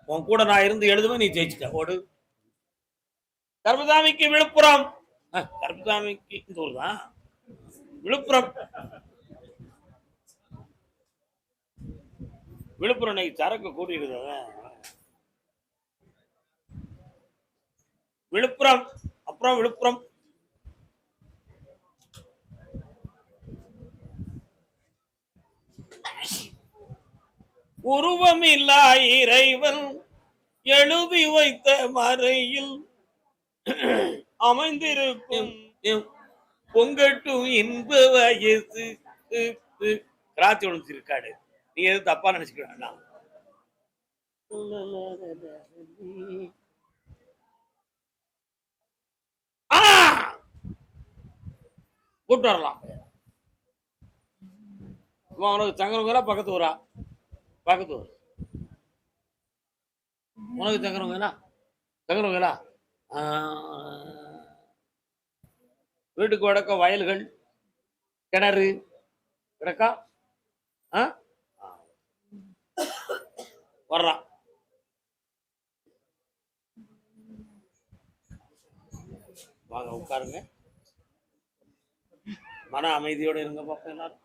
உன் கூட நான் இருந்து எழுதுவேன், நீ ஜெயிச்சுட்ட. ஓடு. கர்மசாமிக்கு விழுப்புரம். கர்மசாமிக்கு இந்த ஊர் தான் விழுப்புரம். விழுப்புரம் இன்னைக்கு சரக்கு கூட்டிடுது. விழுப்புரம், அப்புறம் விழுப்புரம். உருவமில்லா இறைவன் எழுதி வைத்த மறையில் அமைந்திருக்கும் பொங்கட்டும் இன்ப வயசு. கிராத்தி ஒழிச்சிருக்காடு. நீங்க எதுவும் தப்பா நினைச்சுக்க வேண்டாம். கூப்பிட்டு வரலாம். உனக்கு சங்கரங்கரா பக்கத்து ஊரா? பக்கத்து ஊர். உனக்கு சங்கரங்கரா? சங்கரங்கரா. வீட்டுக்கு வடக்க வயல்கள், கிணறு கிடக்கா? வர்றான். வாங்க உட்காருங்க. மன அமைதியோட இருங்க பாப்பா எல்லாரும்.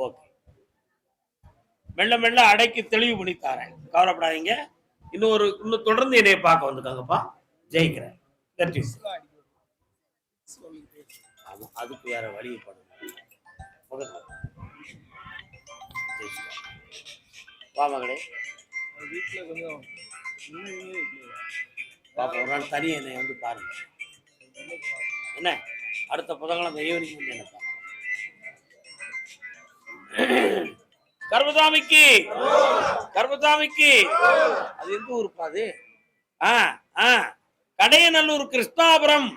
ஓகே. மெல்ல மெல்ல அடைக்கி தெளிவு பண்ணி தரேன், கவலைப்படாதீங்க. இன்னும் தொடர்ந்து என்னைய பார்க்க வந்துட்டாங்கப்பா. ஜெயிக்கிறேன். அதுக்கு வேற வழி வா மகளே. வீட்டுல கொஞ்சம் பாப்பா ஒரு நாள் தனி என்னை வந்து பாருங்க. என்ன அடுத்த புதன்கிழமை ஈவினிங் வந்து என்ன பாருங்க. கர்மசாமிக்கு, கர்மசாமிக்கு. அது எந்த ஊருப்பா அது? கடையநல்லூர், கிருஷ்ணாபுரம்.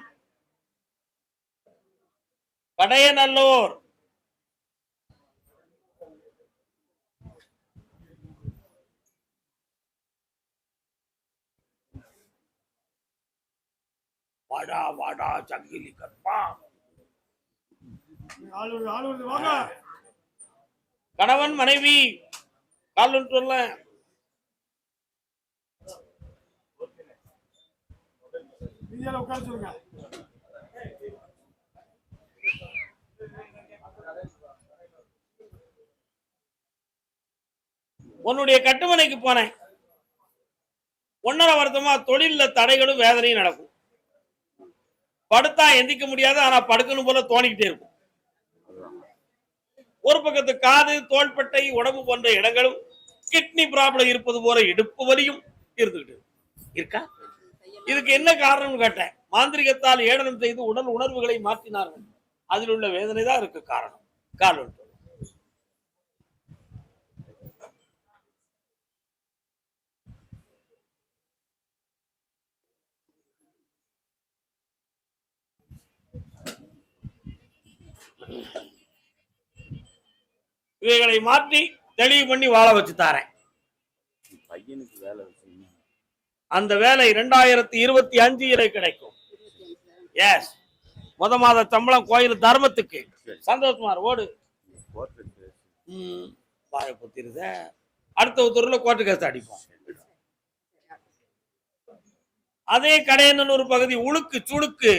கடையநல்லூர். வாடா வாடா சங்கிலி கற்பா. கணவன் மனைவி கால் சொல்ல. உன்னுடைய கட்டுமனைக்கு போனேன். 1.5 வருஷமா தொழில தடைகளும் வேதனையும் நடக்கும். படுத்தா எந்திக்க முடியாது, ஆனா படுக்கணும் போல தோணிக்கிட்டே இருக்கும். ஒரு பக்கத்து காது, தோள்பட்டை, உடம்பு போன்ற இடங்களும் கிட்னி ப்ராப்ளம் இருப்பது போல இடுப்பு வலியும் இருந்துகிட்டு இருக்கா. இதுக்கு என்ன காரணம் கேட்டேன். மாந்திரிகத்தால் ஏடனம் செய்து உடல் உணர்வுகளை மாற்றினார்கள். அதில் உள்ள வேதனை தான் இருக்கு காரணம். கால் இவைகளை மாற்றி தெளிவு பண்ணி வாழ வச்சு தாரேன். பையனுக்கு வேலை அந்த வேலை 2025 கிடைக்கும். எஸ், மாத சம்பளம் கோயில் தர்மத்துக்கு. சந்தோஷமா ஓடு. வாய பொத்திருத. அடுத்த ஊர்ல கோர்ட்டு கேஸ் அடிப்போம். அதே கடையநல்லூர் பகுதி உழுக்கு சுடுக்கு.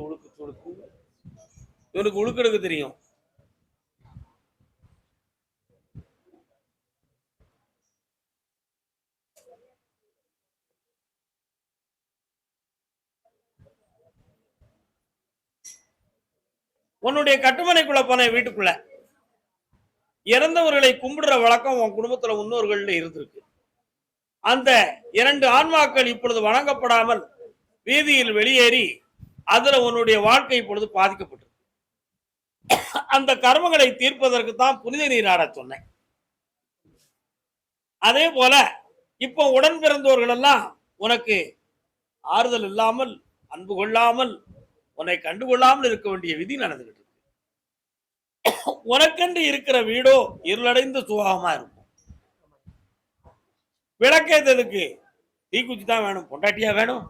உழுக்கு சுடுக்கு இவனுக்கு உழுக்கெடுக்க தெரியும். உன்னுடைய கட்டுமனைக்குள்ள போன வீட்டுக்குள்ள இறந்தவர்களை கும்பிடுற வழக்கம் உன் குடும்பத்துல முன்னோர்கள் இருந்திருக்கு. அந்த 2 ஆன்மாக்கள் இப்பொழுது வணங்கப்படாமல் வீதியில் வெளியேறி அதுல உன்னுடைய வாழ்க்கை இப்பொழுது பாதிக்கப்பட்டிருக்கு. அந்த கர்மங்களை தீர்ப்பதற்கு தான் புனித நீராட சொன்னேன். அதே போல இப்போ உடன் பிறந்தவர்கள் எல்லாம் உனக்கு ஆறுதல் இல்லாமல், அன்பு கொள்ளாமல், உன்னை கண்டுகொள்ளாமல் இருக்க வேண்டிய விதி நடந்துகிட்டு இருக்கு. உனக்கென்று இருக்கிற வீடோ இருளடைந்து சுகமா இருக்கும். விளக்கேற்றதுக்கு தீக்குச்சி தான் வேணும், பொண்டாட்டியா வேணும்?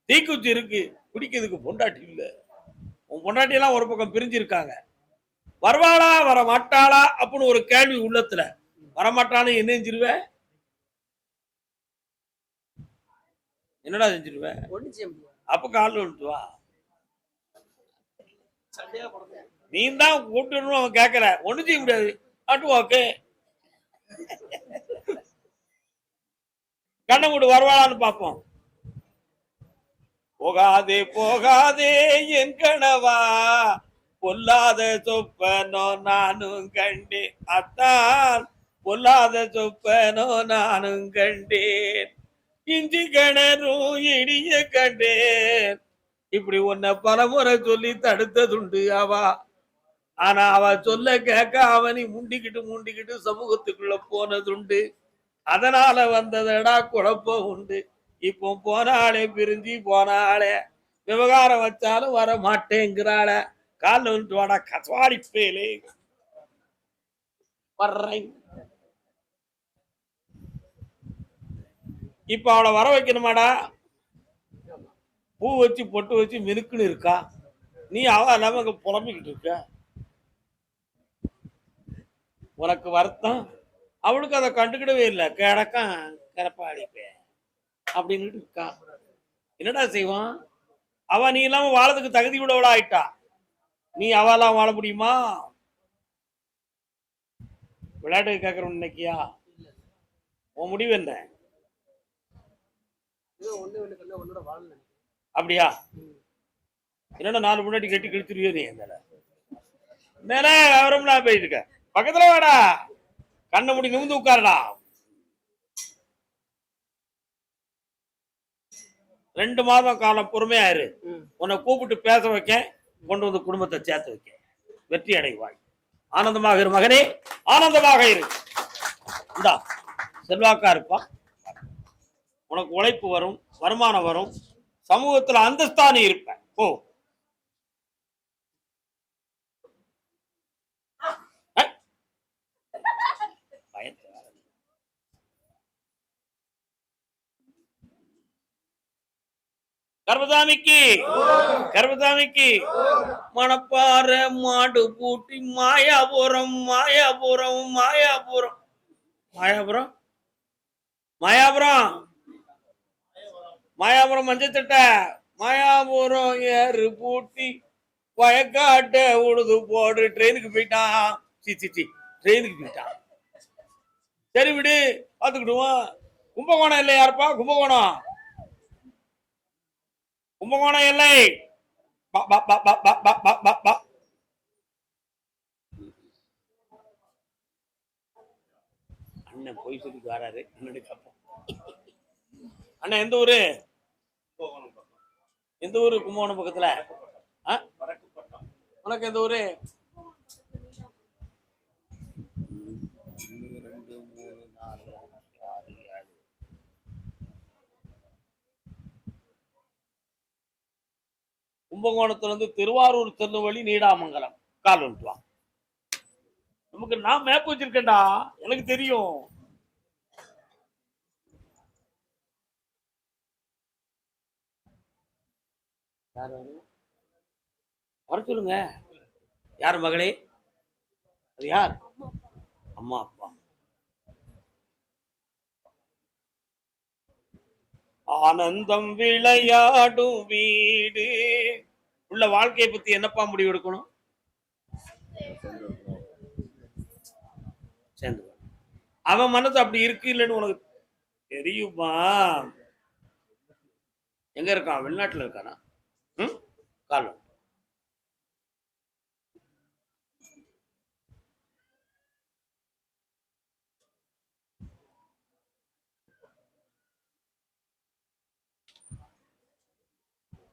தீக்குச்சி இருக்கு, குடிக்கிறதுக்கு பொண்டாட்டி இல்ல. உன் பொண்டாட்டி எல்லாம் ஒரு பக்கம் பிரிஞ்சிருக்காங்க. வருவாளா வர மாட்டாளா அப்படின்னு ஒரு கேள்வி உள்ளத்துல. வரமாட்டான்னு என்ன செஞ்சிருவ? என்னடா செஞ்சிருவ? அப்ப காலில் விழுந்து வா. நீ தான் கூட்டணும் அவன் கேட்கல, ஒண்ணு செய்ய முடியாது. ஓகே, கண்ணை மூடு, வருவாளான்னு பார்ப்போம். போகாதே போகாதே என் கணவா, பொல்லாத சொப்பனோ நானும் கண்டேன். அத்தான் பொல்லாத சொப்பனோ நானும் கண்டேன். இஞ்சி கிணறும் இடிய கண்டேன். இப்படி உன்னை பலமுறை சொல்லி தடுத்ததுண்டு அவா. ஆனா அவ சொல்ல கேட்க அவனி முண்டிக்கிட்டு சமூகத்துக்குள்ள போனதுண்டு. அதனால வந்ததடா குழப்பம் உண்டு. இப்போ போனாலே பிரிஞ்சு போனாலே, விவகாரம் வச்சாலும் வர மாட்டேங்கிறாள. காலில் வந்துட்டு வாடா கசவாடி பேலே, வர்றேன். இப்ப அவளை வர வைக்கணுமாடா? பூ வச்சு பொட்டு வச்சு மினுக்குன்னு இருக்கா, நீ அவ இல்லாம அங்க புலம்பிக்கிட்டு இருக்க. உனக்கு வருத்தம், அவளுக்கு அதை கண்டுக்கிடவே இல்லை. கிடக்கான் கிடப்பாடிப்பே அப்படின்னு இருக்கா. என்னடா செய்வான் அவன்? நீ இல்லாம வாழறதுக்கு தகுதி உள்ளவளா ஆயிட்டா. நீ அவெல்லாம் வாழ முடியுமா? விளையாட்டு கேட்கறோம் இன்னைக்கியா? உன் முடிவு என்ன? அப்படியா? என்னடா 4 முன்னாடி கட்டி கிழிச்சிருவியோ நீ? மேல விவரம்லாம் போயிட்டு இருக்க. பக்கத்துல வாடா, கண்ணை முடி நிமிந்து உட்காருடா. 2 மாதம் காலம் பொறுமையாயிரு. உன்னை கூப்பிட்டு பேச வைக்க, கொண்டு வந்து குடும்பத்தை சேர்த்து வைக்க. வெற்றி அடைவாய். ஆனந்தமாக இரு மகனே, ஆனந்தமாக இரு. இந்தா செல்வாக்கா இருப்பா. உனக்கு உழைப்பு வரும், வருமானம் வரும், சமூகத்துல அந்தஸ்தானி இருப்ப. ஓ, கர்மசாமிக்கு கர்மசாமிக்கு மணப்பாற மாடு பூட்டி மாயாபுரம் மாயாபுரம் மாயாபுரம் மாயாபுரம் மாயாபுரம் மாயாபுரம் மஞ்சத்திட்ட மாயாபுரம் ஏறு பூட்டி வயக்காட்ட உழுது போடு. ட்ரெயினுக்கு போயிட்டான். ட்ரெயினுக்கு போயிட்டான். சரி விடு, பாத்துக்கிடுவோம். கும்பகோணம் இல்லை யாருப்பா? கும்பகோணம் கும்பகோணம் எல்லை. அண்ணன் போய் சொல்லி வராரு. அண்ணன் எந்த ஊரு? எந்த ஊரு? கும்பகோணம் பக்கத்துல. உனக்கு எந்த ஊரு? கும்பகோணத்துல இருந்து திருவாரூர் திருநெல்வேலி நீடாமங்கலம் கால் வந்துட்டுவான். நமக்கு நான் மேப் வச்சிருக்கேன்டா, எனக்கு தெரியும். வர சொல்லுங்க. யார் மகளே? அது யார்? அம்மா அப்பா. ஆனந்தம் விளையாடும் வீடு. உள்ள வாழ்க்கையை பத்தி என்னப்பா முடிவு எடுக்கணும்? சேர்ந்து அவன் மனசு அப்படி இருக்கு இல்லைன்னு உனக்கு தெரியுமா? எங்க இருக்கான்? வெளிநாட்டுல இருக்கானா? காலம்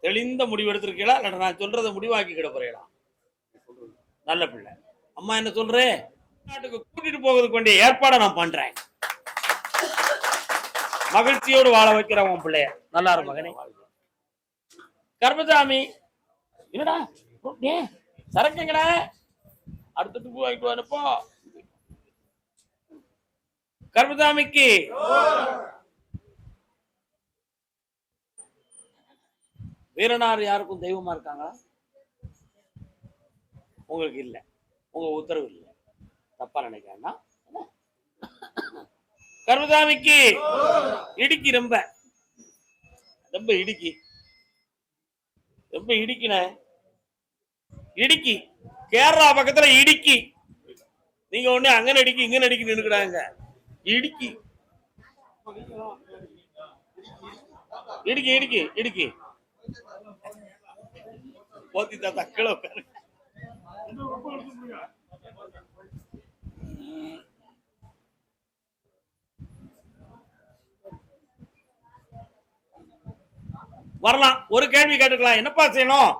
தெளிந்த முடிவு எடுத்திருக்கீங்களா இல்ல நான் சொல்றதை முடிவாக்கிக்கிட போறீங்களா? நல்ல பிள்ளை. அம்மா என்ன சொல்றேன், நாட்டுக்கு கூட்டிட்டு போவதுக்கு வேண்டிய ஏற்பாடை நான் பண்றேன். மகிழ்ச்சியோடு வாழ வைக்கிற உன் பிள்ளைய. நல்லா இருக்கும் மகனே. கர்மசாமி என்னடா சரக்குங்கடா, அடுத்த பூ வாங்கிட்டு வரப்போ கர்மசாமிக்கு வீரனார் யாருக்கும் தெய்வமா இருக்காங்களா? உங்களுக்கு இல்ல, உங்க உத்தரவு இல்ல, தப்பா நினைக்கிறேன்னா. கர்மசாமிக்கு இடுக்கி ரொம்ப ரொம்ப இடுக்கி ரொம்ப இடுக்கின இடுக்கி கேரளா பக்கத்துல இடுக்கி. நீங்க ஒண்ணு அங்க நடிக்கி இங்க நடிக்கி நின்னுக்கிறாங்க. இடுக்கி இடுக்கி இடுக்கி இடுக்கி போத்தி தாத்தா கீழே உட்காரு. வரலாம், ஒரு கேள்வி கேட்டுக்கலாம். என்னப்பா செய்யணும்?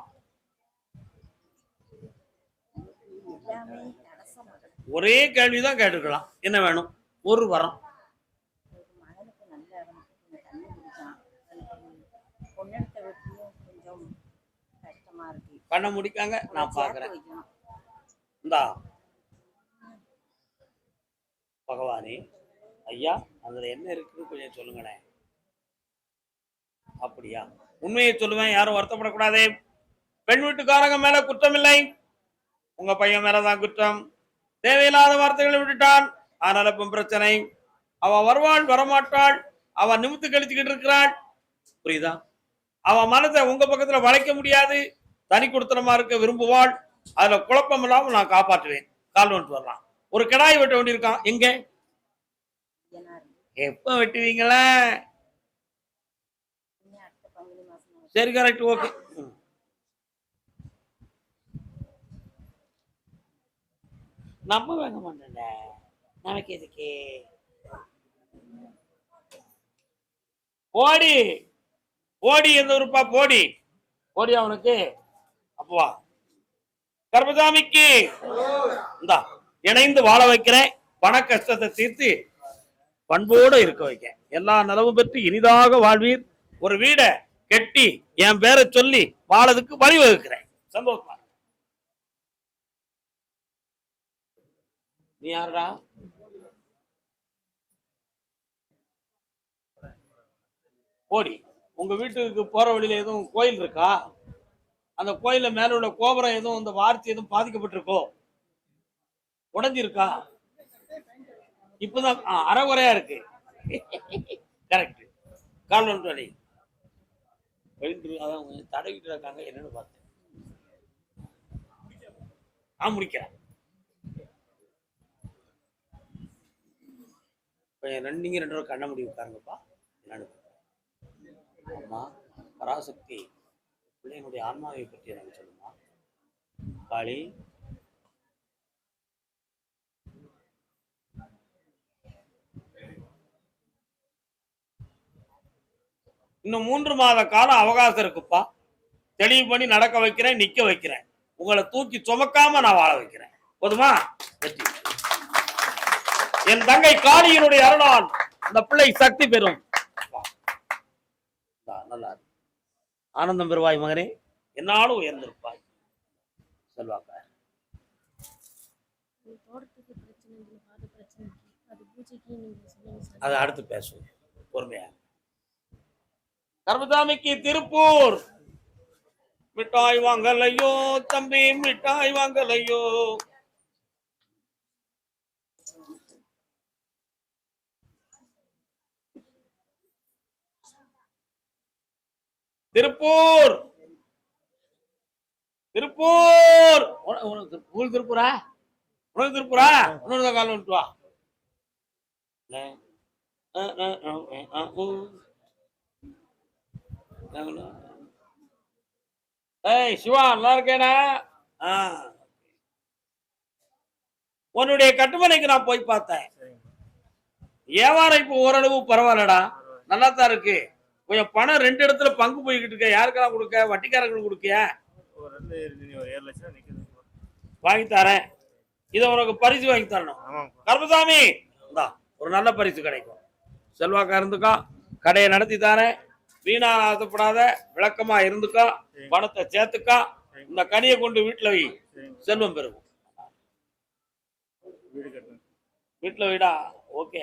ஒரே கேள்விதான் கேட்டுக்கலாம். என்ன வேணும்? ஒரு வரம். பண்ண முடிக்காங்க, நான் பாக்குறேன். இந்தா பகவானே, ஐயா அதுல என்ன இருக்குன்னு கொஞ்சம் சொல்லுங்களேன். அப்படியா? உண்மையை சொல்லுவேன், யாரும் வருத்தப்படக்கூடாதே. பெண் வீட்டுக்காரங்க மேல குற்றம் இல்லை, உங்க பையன் மேலதான் குற்றம். தேவையில்லாத வார்த்தைகளை விட்டுட்டான், ஆனால் இப்ப பிரச்சனை. அவ வருவாள் வரமாட்டாள், அவ நிமித்து கழிச்சுக்கிட்டு இருக்கிறாள். புரியுதா? அவ மனதை உங்க பக்கத்துல வளைக்க முடியாது, தனி கொடுத்தனமா இருக்க விரும்புவாள். அதுல குழப்பம் இல்லாம நான் காப்பாற்றுவேன். கால் வந்துட்டு வரலாம். ஒரு கிடாய் வெட்ட வேண்டியிருக்கான். எங்க எப்ப வெட்டுவீங்களா? சரி, கரெக்ட், ஓகே. நம்ப வேங்க மாட்டேன் நமக்கு எதுக்கு. போடி போடி எந்த ஊருப்பா? போடி போடி அவனுக்கு. அப்பவா கர்மசாமிக்கு இந்தா இணைந்து வாழ வைக்கிறேன். பண கஷ்டத்தை தீர்த்து பண்போடு இருக்க வைக்க. எல்லா நலவும் பெற்று இனிதாக வாழ்வீர். ஒரு வீட கெட்டி என் பேரை சொல்லி வாழதுக்கு வழிவகுக்கிறேன். சந்தோஷமா. நீ யாருடா? போடி. உங்க வீட்டுக்கு போற வழியில எதுவும் கோயில் இருக்கா? அந்த கோயில மேல உள்ள கோபுரம் எதுவும் இந்த வார்த்தை எதுவும் பாதிக்கப்பட்டிருக்கோ? உடஞ்சிருக்கா? இப்பதான் அறகுறையா இருக்கு. கரெக்ட். கால் ஒன்று அடி அதான் தடவிட்டு இருக்காங்க. என்னன்னு பார்த்தேன். நான் முடிக்கிறேன். நீங்க 2 பேரும் கண்ண முடிவு உட்காருங்கப்பா. என்னன்னு அம்மா பராசக்தி, பிள்ளையினுடைய ஆன்மாவை பற்றி எனக்கு சொல்லுமா. காளி இன்னும் 3 மாத காலம் அவகாசம் இருக்குப்பா. தெளிவு பண்ணி நடக்க வைக்கிறேன், நிக்க வைக்கிறேன். உங்களை தூக்கி சுமக்காம நான் வாழ வைக்கிறேன். போதுமா? வெற்றி. என் தங்கை காளியினுடைய அருளால் அந்த பிள்ளை சக்தி பெறும். நல்லா ஆனந்தம் பெறுவாய் மகனே. என்னாலும் உயர்ந்திருப்பாய். செல்வாக்க அதை அடுத்து பேசுவோம் பொறுமையா. கர்மசாமிக்கு திருப்பூர். மிட்டாய் வாங்கலையோ தம்பி, மிட்டாய் வாங்கலையோ. திருப்பூர் திருப்பூர் உங்களுக்கு திருப்பூரா? உனக்கு திருப்பூரா? இன்னொரு கால் வந்துட்டு வா. ஏய் சிவா, நல்லா இருக்கேனா? உன்னுடைய கட்டுமனைக்கு நான் போய் பார்த்தேன். வியாபாரம் இப்போ ஓரளவு பரவாயில்லடா, நல்லா தான் இருக்கு. கொஞ்சம் பணம் 2 இடத்துல பங்கு போய்கிட்டு இருக்க. யாருக்கெல்லாம் கொடுக்க? வட்டிக்காரங்களுக்கு கொடுக்கியா? ஒரு 7 லட்சம் நிக்குது. வாங்கி தரேன். இதை உனக்கு பரிசு வாங்கி தரணும். ஆமாங்கப்பா. கருப்பசாமி இந்தா ஒரு நல்ல பரிசு கிடைக்கும். செல்வாக்கா இருந்துக்கா, கடையை நடத்தி தாரேன். வீணா ஆசைப்படாத, விளக்கமா இருந்துக்கா, பணத்தை சேர்த்துக்கா. இந்த கனியை கொண்டு வீட்டுல வை, செல்வம் பெருகும். வீடு கட்டணும். வீட்டுல வீடா? ஓகே.